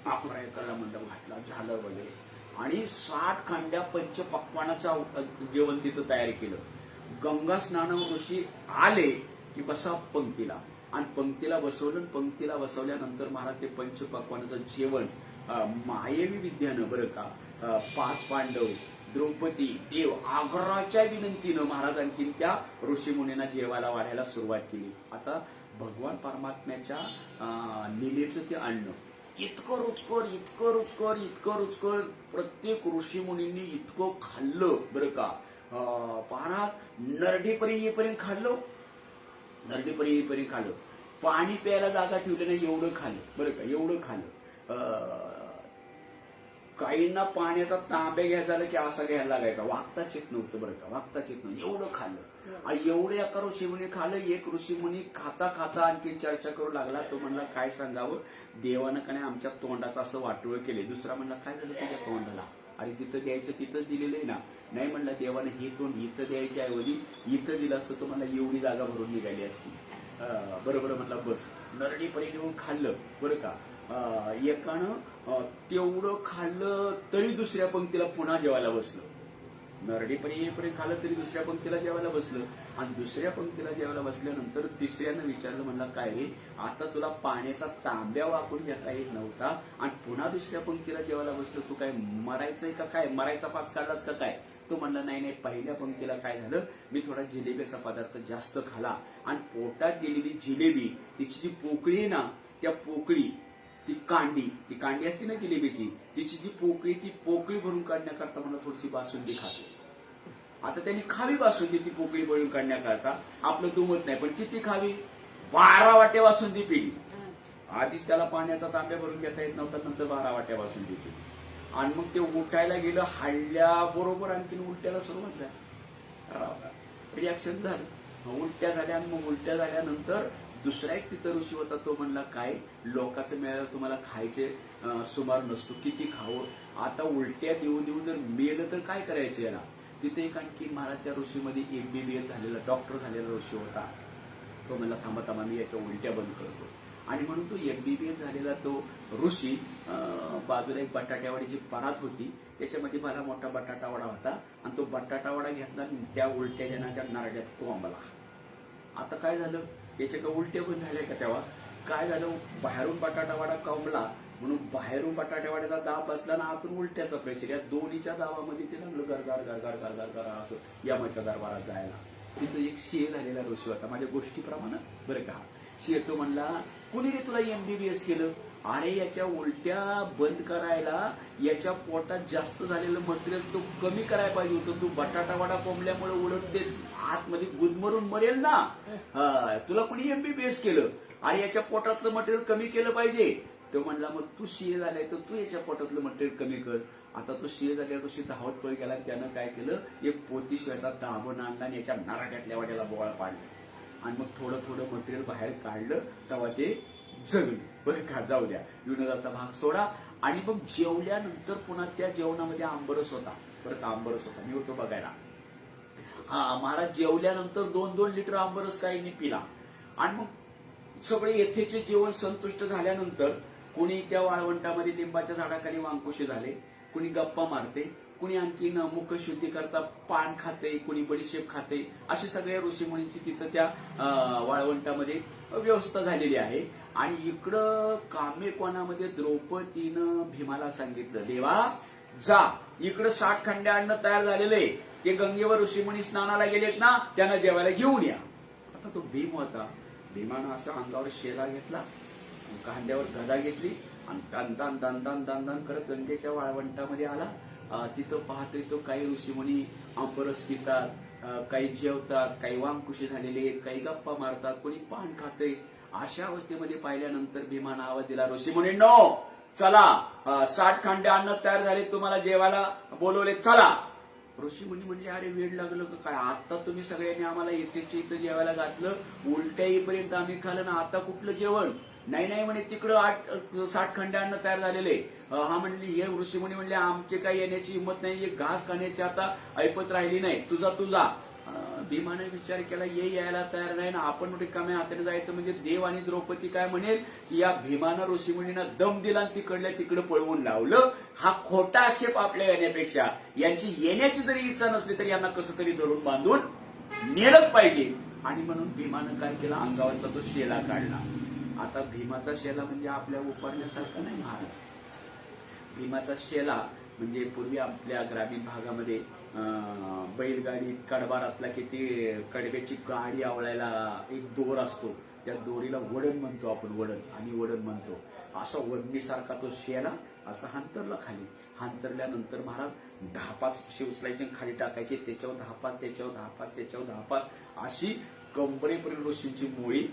A: 11 एकरला मंडप घातला, झालं वगैरे, आणि 60 खंड्या पंचपक्वान्नाचं जेवण तिथं तयार केलं. गंगा स्नानावर ऋषी आले की बसा पंक्तीला, आणि पंक्तीला बसवलं. पंक्तीला बसवल्यानंतर महाराज ते पंचपक्वान्नाचं जेवण मायवी विद्यानं, बरं का, 5 पांडव, द्रौपदी, देव आग्रहाच्या विनंतीनं महाराज आणखीन त्या ऋषीमुनींना जेवायला वाढायला सुरुवात केली. आता भगवान परमात्म्याच्या लीलेचं ते अन्न इतकं रुचकर, इतकं रुचकर, इतकं रुचकर, प्रत्येक ऋषीमुनींनी इतकं खाल्लं, बरं का, पारा नरडीपर्यंत येईपर्यंत खाल्लो, नरडीपर्यंत येईपर्यंत खाल्लो. पाणी प्यायला जागा ठेवली नाही एवढं खाल्लं, बरं का, एवढं खाल्लं. काहींना पाण्याचा तांब्या घ्यायचा झालं की असा घ्यायला लागायचा, वागताच येत नव्हतं, बरं का, वागताच येत नव्हतं, एवढं खाल्लं. आणि एवढे एका ऋषीमुनी खाल्लं. एक ऋषीमुनी खाता खाता आणखी चर्चा करू लागला. तो म्हणला काय सांगावं, देवानं का नाही आमच्या तोंडाचं असं वाटोळ केले. दुसरा म्हणला काय झालं तुझ्या तोंडाला, अरे जिथं द्यायचं तिथंच दिलेलं आहे ना. नाही म्हणला देवानं हे तोंड इथं द्यायच्या ऐवजी इथं दिलं असतं तर मला एवढी जागा भरून निघाली असती. बरोबर म्हणला बस. नरडीपर्यंत येऊन खाल्लं, बरं का. एकानं तेवढं खाल्लं तरी दुसऱ्या पंक्तीला पुन्हा जेवायला बसलं. नरडीपर्यंत येईपर्यंत खाल्लं तरी दुसऱ्या पंक्तीला जेवायला बसलं. आणि दुसऱ्या पंक्तीला जेवायला बसल्यानंतर तिसऱ्यानं विचारलं, म्हणला काय रे, आता तुला पाण्याचा तांब्या वाकून घेता येत नव्हता आणि पुन्हा दुसऱ्या पंक्तीला जेवायला बसलं, तू काय मरायचंय का काय, मरायचा पास काढलाच का काय. तो म्हणला नाही नाही, पहिल्या पंक्तीला काय झालं, मी थोडा जिलेबीचा पदार्थ जास्त खाला आणि पोटात गेलेली जिलेबी, तिची जी पोकळी आहे ना, त्या पोकळी, ती कांडी असते ना जिलेबीची, तिची जी पोकळी, ती पोकळी भरून काढण्याकरता मला थोडीशी बासुंदी खातो. आता त्यांनी खावी बासुंदी, ती पोकळी भरून काढण्याकरता. आपलं दुमत नाही, पण किती खावी, 12 वाट्या बासुंदी पिली. आधीच त्याला पाण्याचा तांब्या भरून घेता येत नव्हता, नंतर 12 वाट्या बासुंदी पिली. आणि मग ते उठायला गेलं, हल्ल्याबरोबर आणखीन उलट्याला सुरुवात झाली, रिॲक्शन झालं, उलट्या झाल्या. आणि मग उलट्या झाल्यानंतर दुसरा एक तिथं ऋषी होता. तो म्हणला काय, लोकांचं मिळालं तुम्हाला खायचे सुमार नसतो, किती खावं, आता उलट्या देऊ देऊ जर मेलं तर काय करायचं याला. तिथे एक आणखी महाराज त्या ऋषीमध्ये MBBS झालेला, डॉक्टर झालेला ऋषी होता. तो म्हणला थांबा थांबा, मी याच्या उलट्या बंद करतो. आणि म्हणून तो MBBS झालेला तो ऋषी बाजूला एक बटाट्यावाडीची परात होती, त्याच्यामध्ये मला मोठा बटाटा वडा होता. आणि तो बटाटा वडा घेतला आणि त्या उलट्या जनाच्या नारड्यात कोंबला. आता काय झालं, त्याच्या का उलट्या पण झाल्या का, तेव्हा काय झालं, बाहेरून बटाटा वडा कोंबला म्हणून बाहेरून बटाट्यावाड्याचा दाब बसला ना आतून उलट्याचा प्रेशर, या दोन्हीच्या दाबामध्ये ते लागलं गरगार गरगार गरगार गरा असं यमाच्या दरबारात जायला. तिथं एक शिय झालेला ऋषी होता माझ्या गोष्टीप्रमाणे, बरं का. शिय तो म्हणला, कुणी रे तुला MBBS केलं, अरे याच्या उलट्या बंद करायला याच्या पोटात जास्त झालेलं मटेरियल तो कमी करायला पाहिजे होतं. तू बटाटा वडा कोंबल्यामुळे उलट ते आतमध्ये गुदमरून मरेल ना, तुला कुणी MBBS केलं, अरे याच्या पोटातलं मटेरियल कमी केलं पाहिजे. तो म्हणला मग तू शिय झालाय तर तू याच्या पोटातलं मटेरियल कमी कर. आता तो शिय झाल्या ऋषी धावत पळ गेला. त्यानं काय केलं, एक पोती शिवायचा दाबण आणला आणि याच्या नारड्यातल्या वाड्याला बोळा पाडला. आणि मग थोडं थोडं मटेरियल बाहेर काढलं, तेव्हा ते जगले, बरं का. जाऊ द्या, विनोदाचा भाग सोडा. आणि मग जेवल्यानंतर पुन्हा त्या जेवणामध्ये आंबरस होता, बरं का, आंबरस होता. मी होतो बघायला. महाराज जेवल्यानंतर 2-2 लिटर आंबरस काही पिला. आणि मग सगळे येथेचे जेवण संतुष्ट झाल्यानंतर कुणी त्या वाळवंटामध्ये लिंबाच्या झाडाखाली वांकुशे झाले, कुणी गप्पा मारते, कुणी आणखीन मुखशुद्धी करता पान खाते, कुणी बडीशेप खाते. अशी सगळ्या ऋषीमुनींची तिथं त्या वाळवंटामध्ये व्यवस्था झालेली आहे. आणि इकडं कामेकोणामध्ये द्रौपदीनं भीमाला सांगितलं, देवा जा, इकडं 60 खंड्या अन्न तयार झालेले, ते गंगेवर ऋषीमुनी स्नानाला गेलेत ना, त्यांना जेवायला घेऊन या. आता तो भीम होता, भीमानं असं अंगावर शेला घेतला, खांद्यावर गदा घेतली आणि दान दान दान दान दान दान करत गंगेच्या वाळवंटामध्ये आला. तिथं पाहतोय तो काही ऋषीमुनी आंबरस पितात, काही जेवतात, काही वांकुशी झालेले, काही गप्पा मारतात, कोणी पान खाते. अशा अवस्थेमध्ये पाहिल्यानंतर भीमानं आवाज दिला, ऋषीमुनींनो चला, 60 खांडे अन्न तयार झाले, तुम्हाला जेवायला बोलवले, चला. ऋषीमुनी म्हणले, अरे वेळ लागलं का काय, आता तुम्ही सगळ्यांनी आम्हाला इथेच्या इथं जेवायला घातलं, उलट्या येईपर्यंत आम्ही खाल्लं ना, आता कुठलं जेवण. नाही नाही म्हणे, तिकडं 60 खंडे अन्न तयार झालेले. हा म्हणली, हे ऋषीमुनी म्हणले, आमचे काही येण्याची हिंमत नाही, एक घास खाण्याची आता ऐपत राहिली नाही, तुझा. भीमाने विचार केला, यायला तयार नाही ना, आपण रिकाम्या हाताने जायचं म्हणजे देव आणि द्रौपदी काय म्हणेल की या भीमानं ऋषीमुनींना दम दिला आणि तिकडल्या तिकडं पळवून लावलं. हा खोटा आक्षेप आपल्या येण्यापेक्षा यांची येण्याची जरी इच्छा नसली तरी यांना कसं तरी धरून बांधून नेलंच पाहिजे. आणि म्हणून भीमानं काय केलं, अंगावरचा तो शेला काढला. आता भीमाचा शेला म्हणजे आपल्या उपारण्यासारखा नाही महाराज. भीमाचा शेला म्हणजे पूर्वी आपल्या ग्रामीण भागामध्ये बैलगाडी कडबार असला की ते कडब्याची गाडी आवळायला एक दोर असतो, त्या दोरीला वडण म्हणतो आपण, वडण आणि वडण म्हणतो. असा वडणीसारखा तो शेला असा हंतरला खाली हांतरल्यानंतर महाराज 10-5 उचलायचे खाली टाकायचे, त्याच्यावर 10-5, त्याच्यावर 10-5, त्याच्यावर 10-5 अशी कंबरेपर्यंत ऋषींची मोळी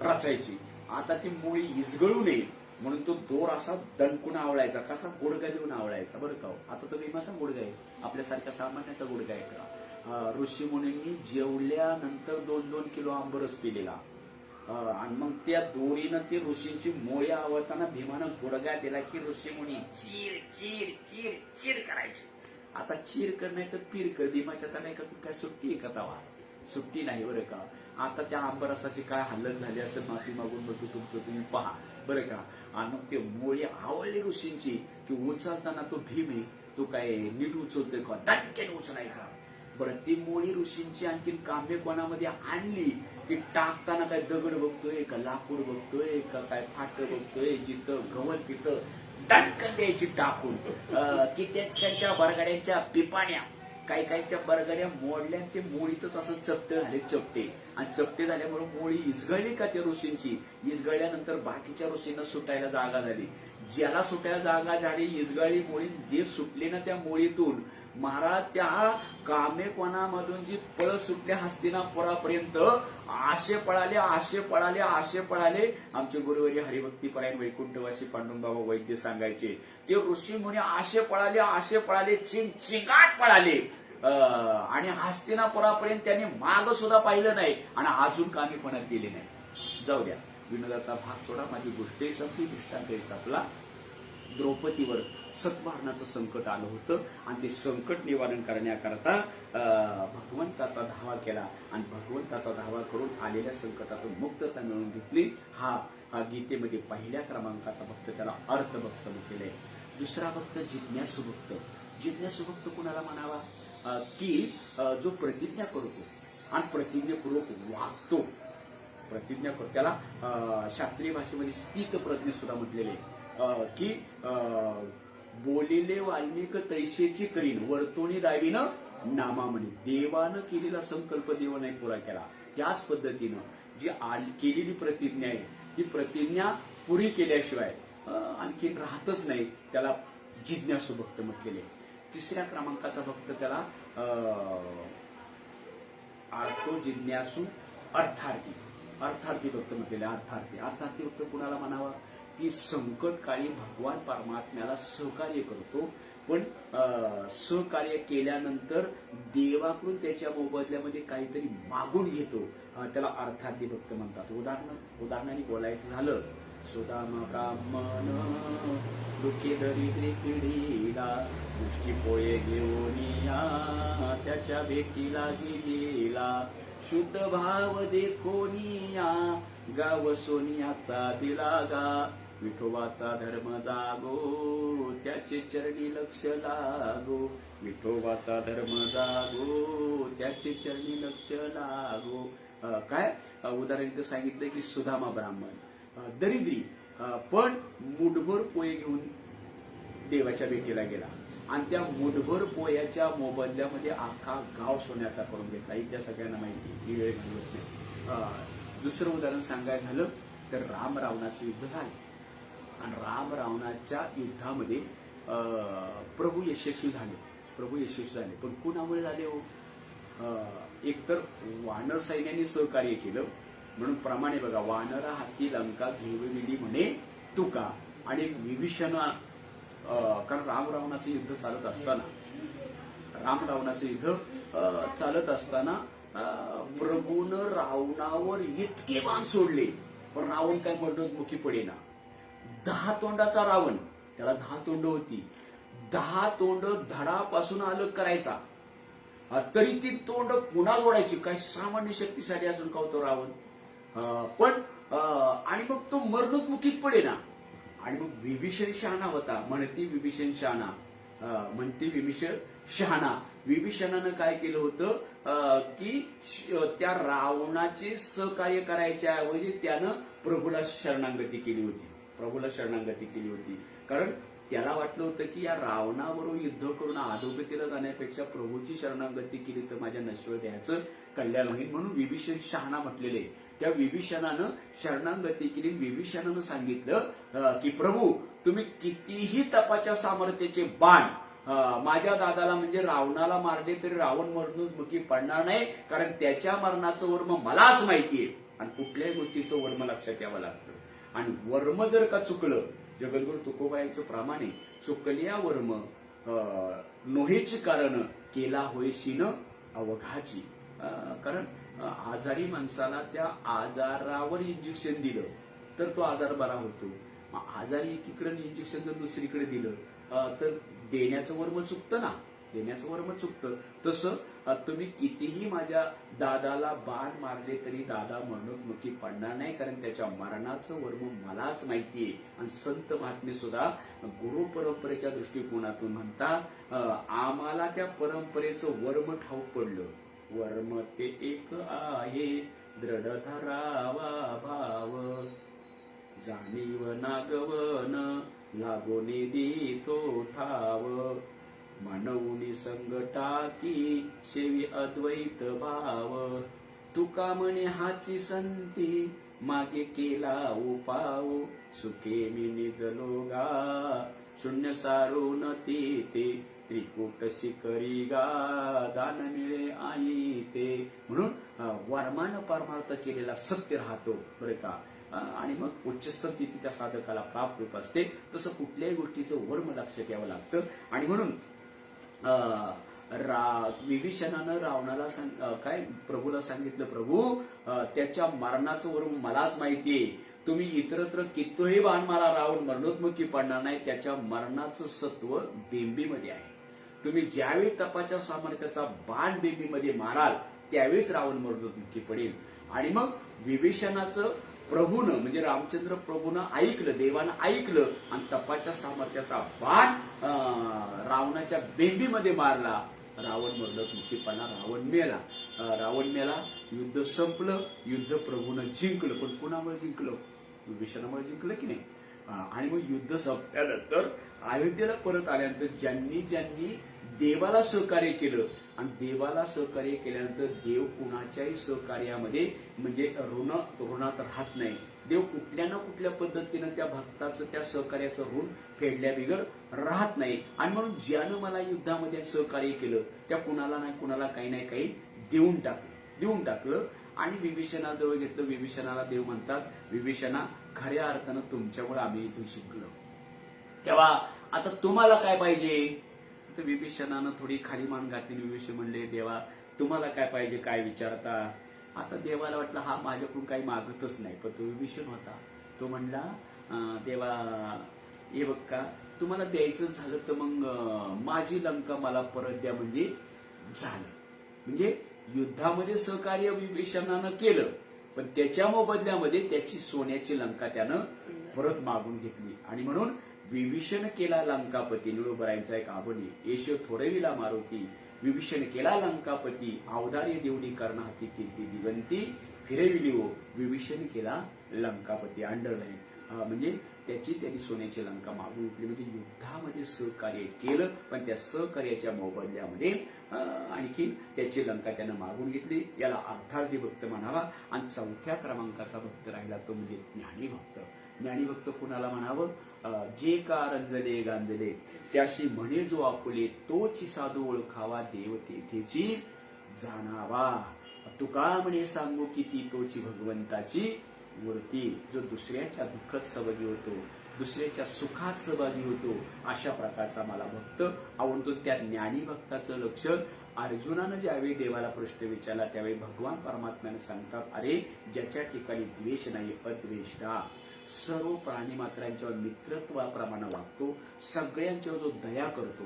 A: रचायची. आता ती मोळी इजगळू नये म्हणून तो दोर असा दणकून आवळायचा, कसा गुडघा देऊन आवळायचा बरं का. आता तो भीमाचा गुडघा आहे, आपल्यासारख्या सामान्याचा गुडघा आहे का. ऋषी मुनींनी जेवल्यानंतर 2-2 किलो आंबरस पिलेला आणि मग त्या दोरीनं ते ऋषींची मोळी आवळताना भीमानं गुडघा दिला की ऋषी मुनी चीर चीर चीर चीर करायची. आता चीर कर नाही तर पीर कर, भीमाच्या त्याला काय सुट्टी आहे का तवा, सुट्टी नाही बरं का. आता त्या आंबरसाची काय हालत झाली असं माफी मागून बघू तुमचं तुम्ही पहा बरं का. आणि मग ते मोळी आवडली ऋषींची की उचलताना तो भीम आहे तो काय नीट उचलतोय का, दणक्याने उचलायचा. बरं ती मोळी ऋषींची आणखीन काम्य कोणामध्ये आणली की टाकताना काय दगड बघतोय का लाकूड बघतोय का काय फाट बघतोय, जिथं गवत तिथं दणकन द्यायची टाकून की त्यांच्या बरगड्यांच्या पिपाण्या काही काहीच्या बरगड्या मोडल्या, ते मोळीतच असं चपटे झाले चपटे. आणि चपटे झाल्यामुळे मोळी इजगळली का त्या ऋषींची, इजगळल्यानंतर बाकीच्या ऋषींना सुटायला जागा झाली. ज्याला सुटायला जागा झाली इजगळली मोळी, जे सुटले ना त्या मोळीतून महाराज त्या कामेकोणामधून जी पळ सुटल्या हस्तिनापुरापर्यंत आशे पळाले आशे पळाले आशे पळाले. आमचे गुरुवारी हरिभक्तीपरायण वैकुंठवासी पांडुरंगबाबा वैद्य सांगायचे ते ऋषी मुनी आशे पळाले चिंगाट पळाले आणि हस्तिनापुरापर्यंत त्यांनी माग सुद्धा पाहिलं नाही आणि अजून कामेपणात गेले नाही. जाऊ द्या, विनोदाचा भाग सोडा, माझी गोष्ट संपली, दृष्टांत संपला. द्रौपदीवर सत्वाहरणाचं संकट आलं होतं आणि ते संकट निवारण करण्याकरता भगवंताचा धावा केला आणि भगवंताचा धावा करून आलेल्या संकटातून मुक्तता मिळवून घेतली. हा गीतेमध्ये पहिल्या क्रमांकाचा भक्त, त्याला अर्थभक्त म्हटलेलं आहे. दुसरा भक्त जिज्ञासू भक्त. जिज्ञासू भक्त कुणाला म्हणावा की जो प्रतिज्ञा करतो आणि प्रतिज्ञापूर्वक वागतो, प्रतिज्ञा करतो त्याला शास्त्रीय भाषेमध्ये स्थित प्रज्ञ सुद्धा म्हटलेले की बोलिले वाल्मिक तैसेची करीन वर्तोणी दावीनं नामा म्हणे. देवानं केलेला संकल्प देव नाही पुरा केला, त्याच पद्धतीनं जी केलेली प्रतिज्ञा आहे ती प्रतिज्ञा पुरी केल्याशिवाय आणखीन राहतच नाही, त्याला जिज्ञासू भक्त म्हटलेले. तिसऱ्या क्रमांकाचा भक्त त्याला आर्तो जिज्ञासू अर्थार्थी भक्त म्हटलेले. अर्थार्थी भक्त कुणाला म्हणावा की संकटकाळी भगवान परमात्म्याला सहकार्य करतो, पण सहकार्य केल्यानंतर देवाकडून त्याच्या मोबदल्यामध्ये काहीतरी मागून घेतो, त्याला अर्थार्थी भक्त म्हणतात. उदाहरणाने बोलायचं झालं, सुदामा ब्राह्मण दुःखी दरिद्री पिढीला मुष्टी पोळे घेऊन या त्याच्या भेटीला गेलेला, शुद्ध भाव देखोनिया गाव सोनियाचा दिला गा, विठोबाचा धर्म जागो त्याचे चरणी लक्ष लागो, विठोबाचा धर्म जागो त्याचे चरणी लक्ष लागो. काय उदाहरण सांगितलं की सुदामा ब्राह्मण दरिद्री पण मुठभर पोहे घेऊन देवाच्या भेटीला गेला आणि त्या मुठभर पोह्याच्या मोबदल्यामध्ये अख्खा गाव सोन्याचा करून घेतला. इथल्या सगळ्यांना माहिती, ही वेळ घालवत नाही. दुसरं उदाहरण सांगायचं झालं तर राम रावणाचं युद्ध झाले आणि राम रावणाच्या युद्धामध्ये प्रभू यशस्वी झाले. पण कुणामुळे झाले हो? एकतर वानर सैन्याने सहकार्य केलं म्हणून प्रमाणे बघा, वानरा हाती लंका घेविली म्हणे तुका. आणि एक विभीषण, कारण राम रावणाचं युद्ध चालत असताना प्रभून रावणावर इतके बाण सोडले पण रावण काय मरणोन्मुखी पडेना. 10 तोंडाचा रावण, त्याला 10 तोंड होती, 10 तोंड धडापासून अलग करायचा, तरी ती तोंड पुन्हा जोडायची. काय सामान्य शक्तिशाली असून का होतो रावण, पण आणि मग तो मरणोन्मुखीच पडेना. आणि मग विभीषण शहाणा होता, म्हणती विभीषण शहाणा. विभीषणानं काय केलं होतं की त्या रावणाचे सहकार्य करायच्या ऐवजी त्यानं प्रभूला शरणागती केली होती. कारण त्याला वाटलं होतं की या रावणाबरोबर युद्ध करून अधोगतीला जाण्यापेक्षा प्रभूची शरणागती केली तर माझ्या नश्वर देहाचं कल्याण होईल, म्हणून विभीषण शहाणा म्हटलेले. त्या विभीषणानं शरणागती केली. विभीषणानं सांगितलं की प्रभू तुम्ही कितीही तपाच्या सामर्थ्याचे बाण माझ्या दादाला म्हणजे रावणाला मारले तरी रावण मरणोन्मुखी पडणार नाही, कारण त्याच्या मरणाचं वर्म मलाच माहितीये. आणि कुठल्याही गोष्टीचं वर्म लक्षात यावं लागतं. आणि वर्म जर का चुकलं, जगद्गुरु तुकोबायांचं प्रमाणे चुकल्या वर्म नोहेची कारण केला होईशीन अवघाची. कारण आजारी माणसाला त्या आजारावर इंजेक्शन दिलं तर तो आजार बरा होतो. आजारी एकीकडे इंजेक्शन जर दुसरीकडे दिलं तर देण्याचं वर्म चुकतं ना, देण्याचं वर्म चुकतं. तसं तुम्ही कितीही माझ्या दादाला बाण मारले तरी दादा मरणोन्मुखी पडणार नाही, कारण त्याच्या मरणाचं वर्म मलाच माहितीये. आणि संत महात्मे सुद्धा गुरु परंपरेच्या दृष्टिकोनातून म्हणतात आम्हाला त्या परंपरेचं वर्म ठाऊक पडलं. वर्म ते एक आहे दृढ धरावा भाव, जाणीव नागवन लागोने देतो ठाव, म्हणून संगटाकी शेवी अद्वैत भाव, तुका म्हणे हाची संती मागे केला उपाव, सुखे मी निजलो गा शून्य सारून ते त्रिकूट शिकरी गा दान मिळे आई ते. म्हणून वर्मानं परमार्थ केलेला सत्य राहतो बरं का. आणि मग उच्चस्तर स्थिती त्या साधकाला प्राप्त होत असते. तसं कुठल्याही गोष्टीचं वर्म लक्षात यावं लागतं. आणि म्हणून विभीषणानं रावणाला काय प्रभूला सांगितलं, प्रभू त्याच्या मरणाचं वर्म मलाच माहितीये. तुम्ही इतरत्र कितीही बाण मारा रावण मरणोन्मुखी पडणार नाही, त्याच्या मरणाचं सत्व बेंबीमध्ये आहे. तुम्ही ज्यावेळी तपाच्या सामर्थ्याचा बाण बेंबीमध्ये माराल त्यावेळीच रावण मरणोन्मुखी पडेल. आणि मग विभीषणाचं प्रभूनं म्हणजे रामचंद्र प्रभूनं ऐकलं, देवानं ऐकलं आणि तपाच्या सामर्थ्याचा बाण रावणाच्या बेंबीमध्ये मारला. रावण मरणोन्मुखी पडला, रावण मेला. युद्ध संपलं, युद्ध प्रभूनं जिंकलं. पण कुणामुळे जिंकलं? विभीषणामुळे जिंकलं की नाही. आणि मग युद्ध संपल्यानंतर अयोध्येला परत आल्यानंतर ज्यांनी ज्यांनी देवाला सहकार्य केलं आणि देवाला सहकार्य केल्यानंतर देव कुणाच्याही सहकार्यामध्ये म्हणजे ऋणात राहत नाही. देव कुठल्या ना कुठल्या पद्धतीनं त्या भक्ताचं त्या सहकार्याचं ऋण फेडल्या बिगर राहत नाही. आणि म्हणून ज्यानं मला युद्धामध्ये सहकार्य केलं त्या कुणाला नाही कुणाला काही नाही काही देऊन टाकलं. आणि विभीषणाजवळ घेतलं. विभीषणाला देव म्हणतात, विभीषणा खऱ्या अर्थानं तुमच्यामुळे आम्ही इथून शिकलो. तेव्हा आता तुम्हाला काय पाहिजे? तर विभीषणानं थोडी खाली मान घातली. विभीषण म्हणले, देवा तुम्हाला काय पाहिजे, काय विचारता? आता देवाला वाटलं हा माझ्याकडून काही मागतच नाही. पण तो विभीषण होता, तो म्हणला देवा हे बघ का तुम्हाला द्यायचं झालं तर मग माझी लंका मला परत द्या. म्हणजे झालं. म्हणजे युद्धामध्ये सहकार्य विभीषणानं केलं पण त्याच्या मोबदल्यामध्ये त्याची सोन्याची लंका त्यानं परत मागून घेतली. आणि म्हणून विभीषण केला लंकापती. निळोबरायांचा एक आबणी येश थोरविला मारुती, विभीषण केला लंकापती, अवधार्य देवडी कर्ण हाती कीर्ती दिगंती, फिरविली हो विभीषण केला लंकापती. अंडरलाईन म्हणजे त्यांनी सोन्याची लंका मागून घेतली. म्हणजे युद्धामध्ये सहकार्य केलं पण त्या सहकार्याच्या मोबदल्यामध्ये आणखी त्याची लंका त्यानं मागून घेतली. याला अर्थार्थी भक्त म्हणावा. आणि चौथ्या क्रमांकाचा भक्त राहिला तो म्हणजे ज्ञानी भक्त. ज्ञानी भक्त कुणाला म्हणावं? जे का रंजले गांजले त्याशी म्हणे जो आपुले, तोची साधू ओळखावा देव तेथेची जाणावा. तुका म्हणे सांगू किती तोची भगवंताची मूर्ती. जो दुसऱ्याच्या दुःखात सहभागी होतो, दुसऱ्याच्या सुखात सहभागी होतो, अशा प्रकारचा मला भक्त आवडतो. त्या ज्ञानी भक्ताचं लक्ष अर्जुनानं ज्यावेळी देवाला प्रश्न विचारला त्यावेळी भगवान परमात्म्याने सांगतात, अरे ज्याच्या ठिकाणी द्वेष नाही अद्वेष्टा, सर्व प्राणी मात्रांच्यावर मित्रत्वाप्रमाणे वागतो, ज्याच्यावर जो दया करतो,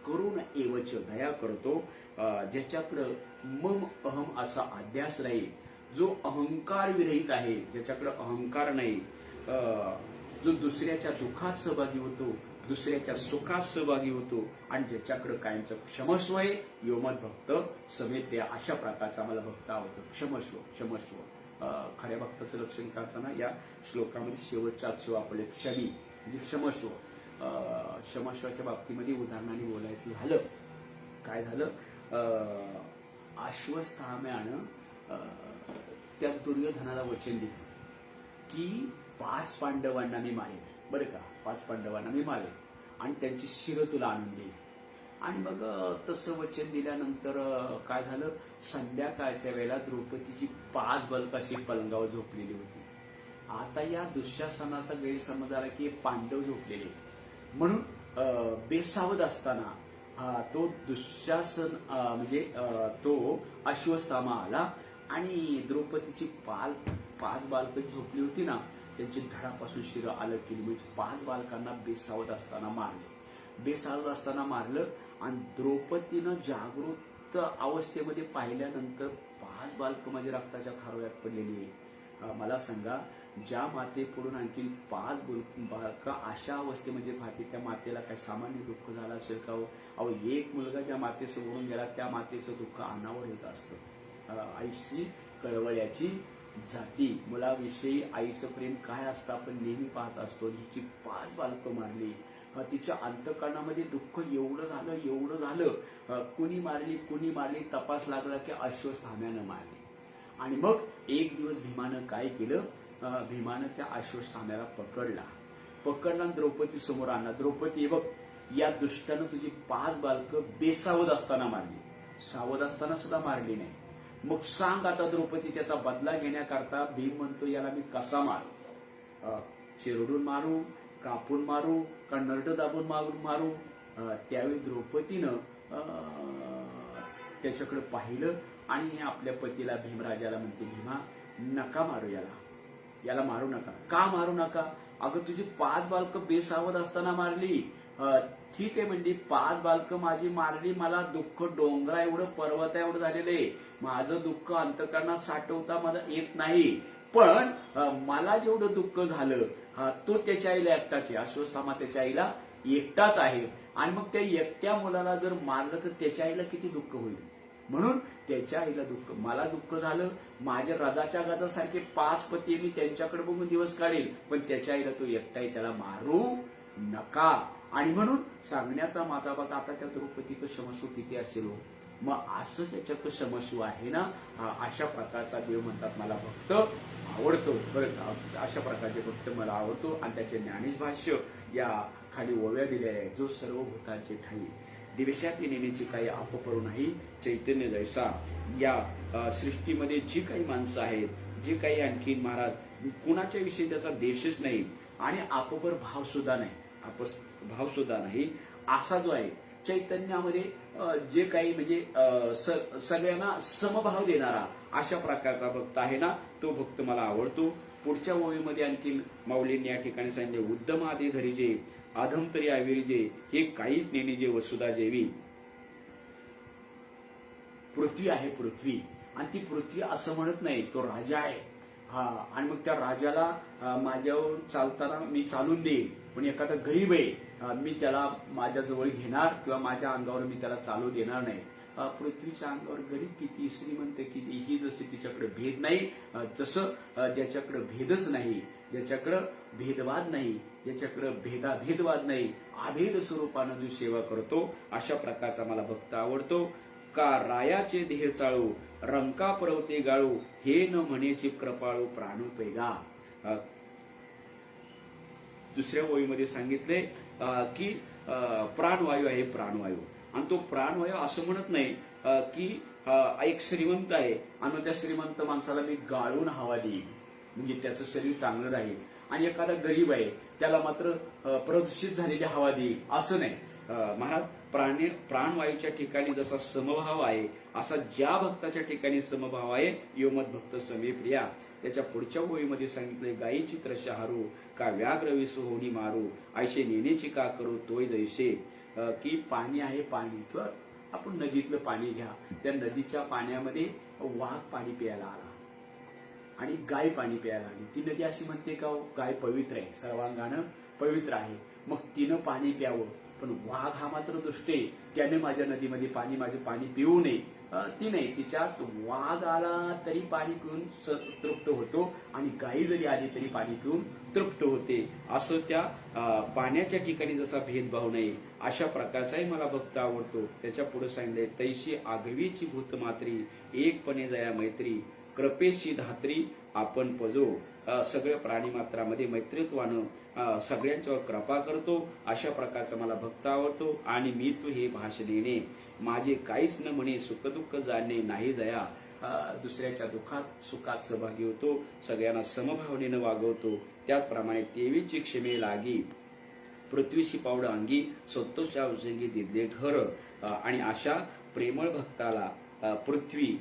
A: करुण एवच दया करतो, ज्याच्याकडं मम अहम असा अध्यास नाही, जो अहंकार विरहित आहे, ज्याच्याकडे अहंकार नाही, जो दुसऱ्याच्या दुःखात सहभागी होतो, दुसऱ्याच्या सुखात सहभागी होतो आणि ज्याच्याकडे कायमचं क्षमस्व आहे, योमद भक्त समेत अशा प्रकारचा मला भक्त आवडतो. क्षमस्व खऱ्या भक्ताचं लक्षण करताना या श्लोकामध्ये शेवटच्या अक्षर वापरले क्षमी म्हणजे क्षमस्व. क्षमस्वाच्या बाबतीमध्ये उदाहरणाने बोलायचं झालं, काय झालं? अश्वस्थाम्यानं त्या दुर्योधनाला वचन दिलं की 5 पांडवांना मी मारेन, बरं का, 5 पांडवांना मी मारेन आणि त्यांची शिरं तुला आणून देईल. आणि मग तसं वचन दिल्यानंतर काय झालं, संध्याकाळच्या वेळेला द्रौपदीची 5 बालकं अशी पलंगावर झोपलेली होती. आता या दुःशासनाचा गैरसमज आला की पांडव झोपलेले, म्हणून बेसावध असताना तो दुःशासन म्हणजे तो अश्वत्थामा आला आणि द्रौपदीची 5 बालकं झोपली होती ना, त्यांची धडापासून शिरं अलग केली. म्हणजे 5 बालकांना बेसावध असताना मारलं आणि द्रौपदीनं जागृत अवस्थेमध्ये पाहिल्यानंतर 5 बालकं माझ्या रक्ताच्या खारोळ्यात पडलेली आहे. मला सांगा, ज्या मातेकडून आणखी 5 बालकं अशा अवस्थेमध्ये पाहते, त्या मातेला काय सामान्य दुःख झालं असेल का? अहो, एक मुलगा ज्या मातेसमोरून गेला त्या मातेचं दुःख अनावर होत असतं. आईची कळवळ्याची जाती, मुलाविषयी आईचं प्रेम काय असतं आपण नेहमी पाहत असतो. हिची 5 बालकं मारली, तिच्या अंतःकरणामध्ये दुःख एवढं झालं. कुणी मारली तपास लागला की अश्वत्थाम्यानं मारली. आणि मग एक दिवस भीमानं काय केलं, भीमानं त्या अश्वत्थाम्याला पकडला आणि द्रौपदी समोर आणला. द्रौपदी, बघ, या दुष्टानं तुझी 5 बालकं बेसावध असताना मारली, सावध असताना सुद्धा मारली नाही. मग सांग आता द्रौपदी, त्याचा बदला घेण्याकरता भीम म्हणतो याला मी कसा मारू? चिरडून मारू, कापून मारू, का नरड दाबून मारू? त्यावेळी द्रौपदीनं त्याच्याकडे पाहिलं आणि आपल्या पतीला भीमराजाला म्हणते, भीमा, नका मारू याला मारू नका. का मारू नका? अगं, तुझी 5 बालकं बेसावध असताना मारली. ठीक आहे म्हणली, 5 बालकं माझी मारली, मला दुःख डोंगरा एवढं पर्वता एवढं झालेलं आहे, माझं दुःख अंतःकरणात साठवता मला येत नाही. पण मला जेवढं दुःख झालं तो त्याच्या आईला एकटाच आहे. अश्वत्थामा त्याच्या आईला एकटाच आहे. आणि मग त्या एकट्या मुलाला जर मारलं तर त्याच्या आईला किती दुःख होईल. म्हणून त्याच्या आईला दुःख, मला दुःख झालं, माझ्या रजाच्या गाजासारखे 5 पती मी त्यांच्याकडे बघून दिवस काढेल, पण त्याच्या आईला तो एकटाही, त्याला मारू नका. आणि म्हणून सांगण्याचा माझा बघा, आता त्या द्रौपदीचं क्षमस्व किती असेल हो. मग असं त्याच्यात क्षमस्व आहे ना, अशा प्रकारचा देव म्हणतात मला भक्त आवडतो, बरं का. अशा प्रकारचे भक्त मला आवडतो. आणि त्याचे ज्ञानेश भाष्य या खाली ओव्या दिल्या आहे, जो सर्व भूतांचे ठाई दिवेशातली नेण्याची काही आपपरू नाही चैतन्य जैसा. या सृष्टीमध्ये जी काही माणसं आहेत, जे काही आणखी महाराज, कुणाच्या विषयी त्याचा देशच नाही आणि आपपर भाव सुद्धा नाही, असा जो आहे चैतन्यामध्ये जे काही म्हणजे सगळ्यांना समभाव देणारा अशा प्रकारचा भक्त आहे ना, तो भक्त मला आवडतो. पुढच्या ओळीमध्ये आणखी माऊलींनी या ठिकाणी सांगितले, उद्दम आदे धरिजे, आधम तरी आविरिजे, हे काहीच नेनिजे वसुधा जेवी. पृथ्वी आहे, पृथ्वी, आणि ती पृथ्वी असं म्हणत नाही, तो राजा आहे. आणि मग त्या राजाला माझ्यावर चालताना मी चालून देईन, पण एखादा गरीब आहे, मी त्याला माझ्या जवळ घेणार किंवा माझ्या अंगावर मी त्याला चालू देणार नाही. पृथ्वीच्या अंगावर गरीब किती, श्रीमंत किती, ही जशी तिच्याकडे भेद नाही, जसं ज्याच्याकडे भेदच नाही, ज्याच्याकडे भेदवाद नाही, ज्याच्याकडे भेदवाद नाही, अभेद स्वरूपानं जो सेवा करतो, अशा प्रकारचा मला भक्त आवडतो. का रायाचे देह चाळू, रंका पर्वते गाळू, हे न म्हणेची कृपाळू प्राणू पैगा. दुसऱ्या ओळीमध्ये सांगितले की प्राणवायू आहे, प्राणवायू. आणि तो प्राणवायू असं म्हणत नाही की एक श्रीमंत आहे आणि त्या श्रीमंत माणसाला मी गाळून हवा देईन म्हणजे त्याचं शरीर चांगलं राहील, आणि एखादा गरीब आहे त्याला मात्र प्रदूषित झालेली हवा देईल, असं नाही. महाराज, प्राणवायूच्या ठिकाणी जसा समभाव आहे, असा ज्या भक्ताच्या ठिकाणी समभाव आहे, योमत भक्त समे प्रिया. त्याच्या पुढच्या ओळीमध्ये सांगितले, गायीची त्रशा हारू, का व्याघ्र विसू होणी मारू, ऐशे नेण्याची का करू तोय जैसे. की पाणी आहे, पाणी किंवा आपण नदीतलं पाणी घ्या, त्या नदीच्या पाण्यामध्ये वाघ पाणी प्यायला आला आणि गाय पाणी प्यायला आली. ती नदी अशी म्हणते का गाय पवित्र आहे, सर्वांगानं पवित्र आहे, मग तिनं पाणी प्यावं. पण वाघ हा मात्र दुष्ट आहे, त्याने माझ्या नदीमध्ये माझे पाणी पिऊ नये. ती नाही, तिच्यात वाघ आला तरी पाणी पिऊन तृप्त होतो आणि गायी जरी आली तरी पाणी पिऊन तृप्त होते. असं त्या पाण्याच्या ठिकाणी जसा भेदभाव नाही, अशा प्रकारचाही मला भक्त आवडतो. त्याच्या पुढे सांगितले, तैशी आगवीची भूतमात्री, एकपणे जया मैत्री, कृपेशी धात्री आपण पजो. सगळ्या प्राणीमात्रामध्ये मैत्रित्वानं सगळ्यांच्यावर कृपा करतो. अशा प्रकारचा मला भक्त आवडतो. आणि मी तू हे भाषणेने माझे काहीच न म्हणे, सुखदुःख जाणणे नाही जया. दुसऱ्याच्या दुःखात सुखात सहभागी होतो, सगळ्यांना समभावनेनं वागवतो. त्याचप्रमाणे तेवीची क्षमे लागी, पृथ्वीशी पावड अंगी, संतोषा उजंगी दिले घर. आणि अशा प्रेमळ भक्ताला पृथ्वी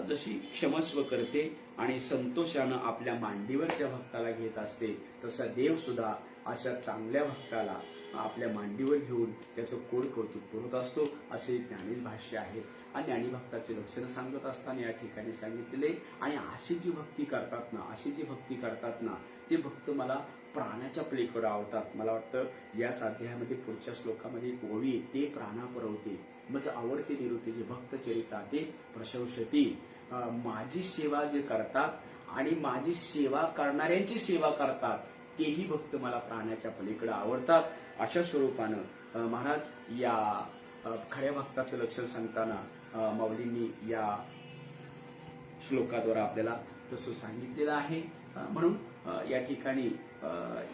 A: जशी क्षमस्व करते आणि संतोषानं आपल्या मांडीवर त्या भक्ताला घेत असते, तसा देव सुद्धा अशा चांगल्या भक्ताला आपल्या मांडीवर घेऊन त्याचं कोड कौतुक करत असतो, असे ज्ञानेश भाष्य आहे. आणि ज्ञानीभक्ताचे लक्षण सांगत असताना या ठिकाणी सांगितले. आणि अशी जी भक्ती करतात ना ते भक्त मला प्राणाच्या पलीकडे आवडतात. मला वाटतं याच अध्यायामध्ये पुढच्या श्लोकामध्ये एक ओवी, ते प्राणा परवते मज आवडते निरुते, जे भक्त चरिता ते प्रशंसती. माझी सेवा जे करतात आणि माझी सेवा करणाऱ्यांची सेवा करतात तेही भक्त मला प्राण्याच्या पलीकडे आवडतात. अशा स्वरूपानं महाराज या खऱ्या भक्ताचं लक्षण सांगताना माऊलींनी या श्लोकाद्वारे आपल्याला तसं सांगितलेलं आहे. म्हणून या ठिकाणी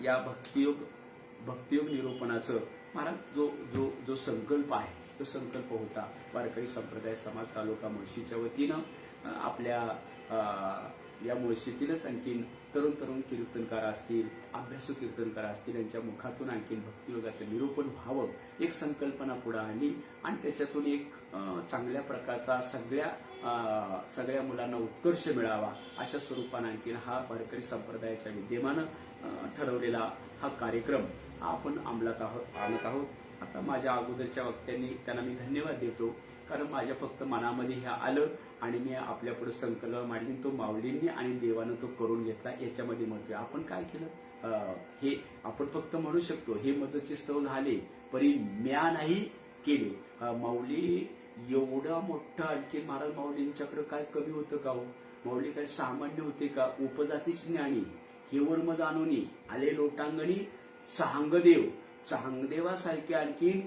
A: या भक्तियोग निरूपणाचं महाराज जो संकल्प आहे तो संकल्प होता वारकरी संप्रदाय समाज तालुका मुळशीच्या वतीनं. आपल्या या मुळशीतीलच आणखीन तरुण कीर्तनकार असतील, अभ्यासू कीर्तनकार असतील, यांच्या मुखातून आणखीन भक्तियोगाचं निरूपण व्हावं एक संकल्पना पुढे आली. आणि त्याच्यातून एक चांगल्या प्रकारचा सगळ्या मुलांना उत्कर्ष मिळावा अशा स्वरूपाने आणखीन हा वारकरी संप्रदायाच्या विद्यमानं ठरवलेला हा कार्यक्रम आपण अंमलात आणत आहोत. आता माझ्या अगोदरच्या वक्त्यांनी त्यांना मी धन्यवाद देतो, कारण माझ्या फक्त मनामध्ये हे आलं आणि मी आपल्यापुढे संकल्प मांडली. तो माऊलींनी आणि देवानं तो करून घेतला. याच्यामध्ये महत्व आपण काय केलं हे आपण फक्त म्हणू शकतो. हे मजचे स्तव झाले परी म्या नाही केले. माऊली एवढा मोठा आणखी महाराज माऊलींच्याकडे काय कमी होतं का हो? माऊली काय सामान्य होते का? उपजातीच ज्ञानी हेवर मज आणूनी आले लोटांगणी चांगदेवासारखे आणखीन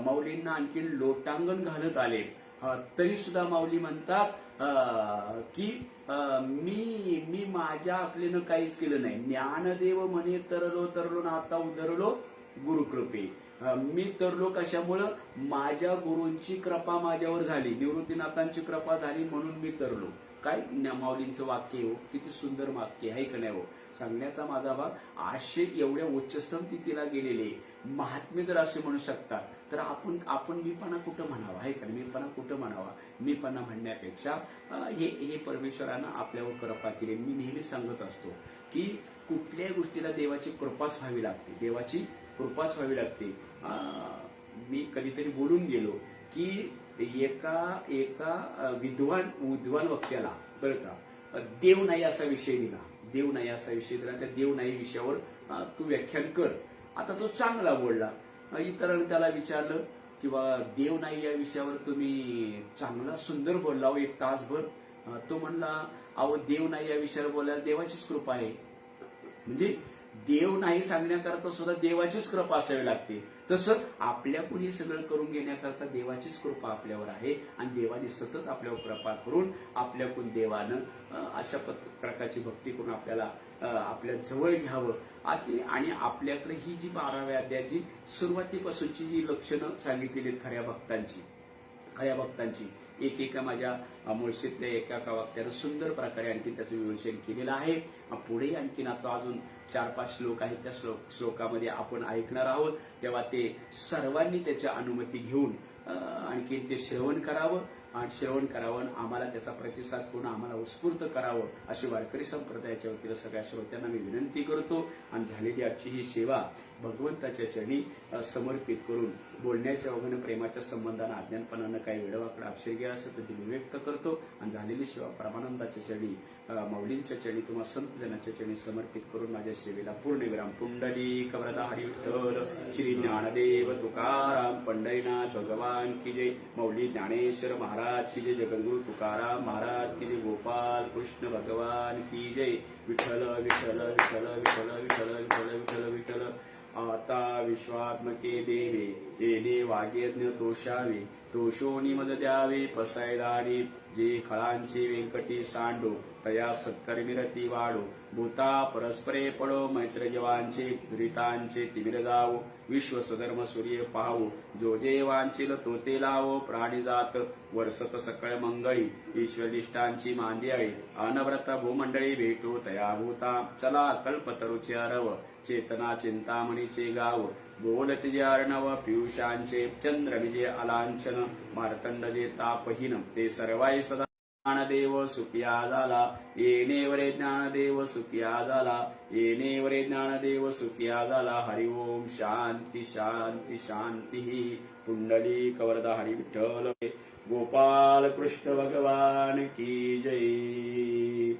A: माऊलींना आणखीन लोटांगण घालत आले. तरी सुद्धा माऊली म्हणतात की मी माझ्या अकलेनं काहीच केलं नाही. ज्ञानदेव म्हणे तरलो ना आता उदरलो गुरुकृपे. मी तरलो कशामुळं? माझ्या गुरूंची कृपा माझ्यावर झाली, निवृत्तीनाथांची कृपा झाली म्हणून मी तरलो. काय माऊलींचं वाक्य हो, किती सुंदर वाक्य आहे का नाही हो? सांगण्याचा माझा भाग आशे एवढ्या उच्चस्तम तिथीला गेलेले महात्मे जर असे म्हणू शकतात तर आपण मीपणा कुठं म्हणावा आहे का? मीपणा कुठं म्हणावा? मीपणा म्हणण्यापेक्षा हे परमेश्वरानं आपल्यावर कृपा केली. मी नेहमी सांगत असतो की कुठल्याही गोष्टीला देवाची कृपाच व्हावी लागते, देवाची कृपाच व्हावी लागते. मी कधीतरी बोलून गेलो की एका विद्वान वक्त्याला बरं का देव नाही असा विषय दिला. त्या देव नाही विषयावर तू व्याख्यान कर. आता तो चांगला बोलला. इतरांनी त्याला विचारलं किंवा देव नाही या विषयावर तुम्ही चांगला सुंदर बोलला हो 1 तासभर. तो म्हणला अहो देव नाही या विषयावर बोलायला देवाचीच कृपा आहे. म्हणजे देव नाही सांगण्याकरता सुद्धा देवाचीच कृपा असावी लागते. तसं आपल्याकडून हे सगळं करून घेण्याकरता देवाचीच कृपा आपल्यावर आहे आणि देवाने सतत आपल्यावर कृपा करून आपल्याकडून देवानं अशा प्रकारची भक्ती करून आपल्याला आपल्या जवळ घ्यावं. आणि आपल्याकडे ही जी 12व्या अध्यायाची सुरुवातीपासूनची जी लक्षणं सांगितलेली खऱ्या भक्तांची एका माझ्या मुळशीतल्या एका वक्त्यानं सुंदर प्रकारे आणखी त्याचं विवेचन केलेलं आहे. पुढे आणखीन आता अजून 4-5 श्लोक आहेत. त्या श्लोकामध्ये आपण ऐकणार आहोत. तेव्हा ते सर्वांनी त्याची अनुमती घेऊन आणखीन ते श्रवण करावं आम्हाला त्याचा प्रतिसाद करून आम्हाला उत्स्फूर्त करावं अशी वारकरी संप्रदायाच्या वतीनं सगळ्या श्रोत्यांना मी विनंती करतो. आणि झालेली आजची ही सेवा भगवंताच्या चरणी समर्पित करून बोलण्याच्या वगैरे प्रेमाच्या संबंधानं अज्ञानपणानं काही वेडवाकडं अक्षर गेला असेल तर ती व्यक्त करतो. आणि झालेली सेवा परमानंदाच्या चरणी माऊलींच्या चरणी तुम्हाला संत जनाच्या चरणी समर्पित करून माझ्या सेवेला पूर्णविराम. पुंडलिक वरदा हरी विठ्ठल श्री ज्ञानदेव तुकाराम पंढरीनाथ भगवान की जय. माऊली ज्ञानेश्वर महाराज की जय. जगद्गुरु तुकाराम महाराज की जय. गोपाल कृष्ण भगवान की जय. विठ्ठल विठ्ठल विठ्ठल विठ्ठल विठ्ठल विठ्ठल विठ्ठल विठ्ठल. आता विश्वात्मके देवे येणे वागेज्ञ तोषावे तोषोनी मज द्यावे पसायदारी जे खळांचे व्यंकटी सांडो तया सत्कर्मी रती वाढो भूता परस्परे पडो मैत्र जीवांचे दुरितांचे तिमिर जावो विश्व स्वधर्म सूर्य पाहावो जो जे वांचिल तो ते लावो प्राणी जात वर्षत सकळ मंगळी ईश्वरिष्टांची मांदियाळी अनव्रत भूमंडळी भेटो तया भूता चला कल्पतरुचे अरव चेतना चिंतामणीचे गाव बोलत जे अर्णव पियुषांचे चंद्र विजय अलांछन मार्तंड जे तापहीन ते सर्वाई सदा ज्ञानदेव सुखिया झाला येणेवरे ज्ञानदेव सुखिया झाला येणेवरे ज्ञानदेव सुखिया झाला हरि ओम शांती शांती शांती कुंडली कवरदा हरि विठ्ठल गोपाल कृष्ण भगवान की जय.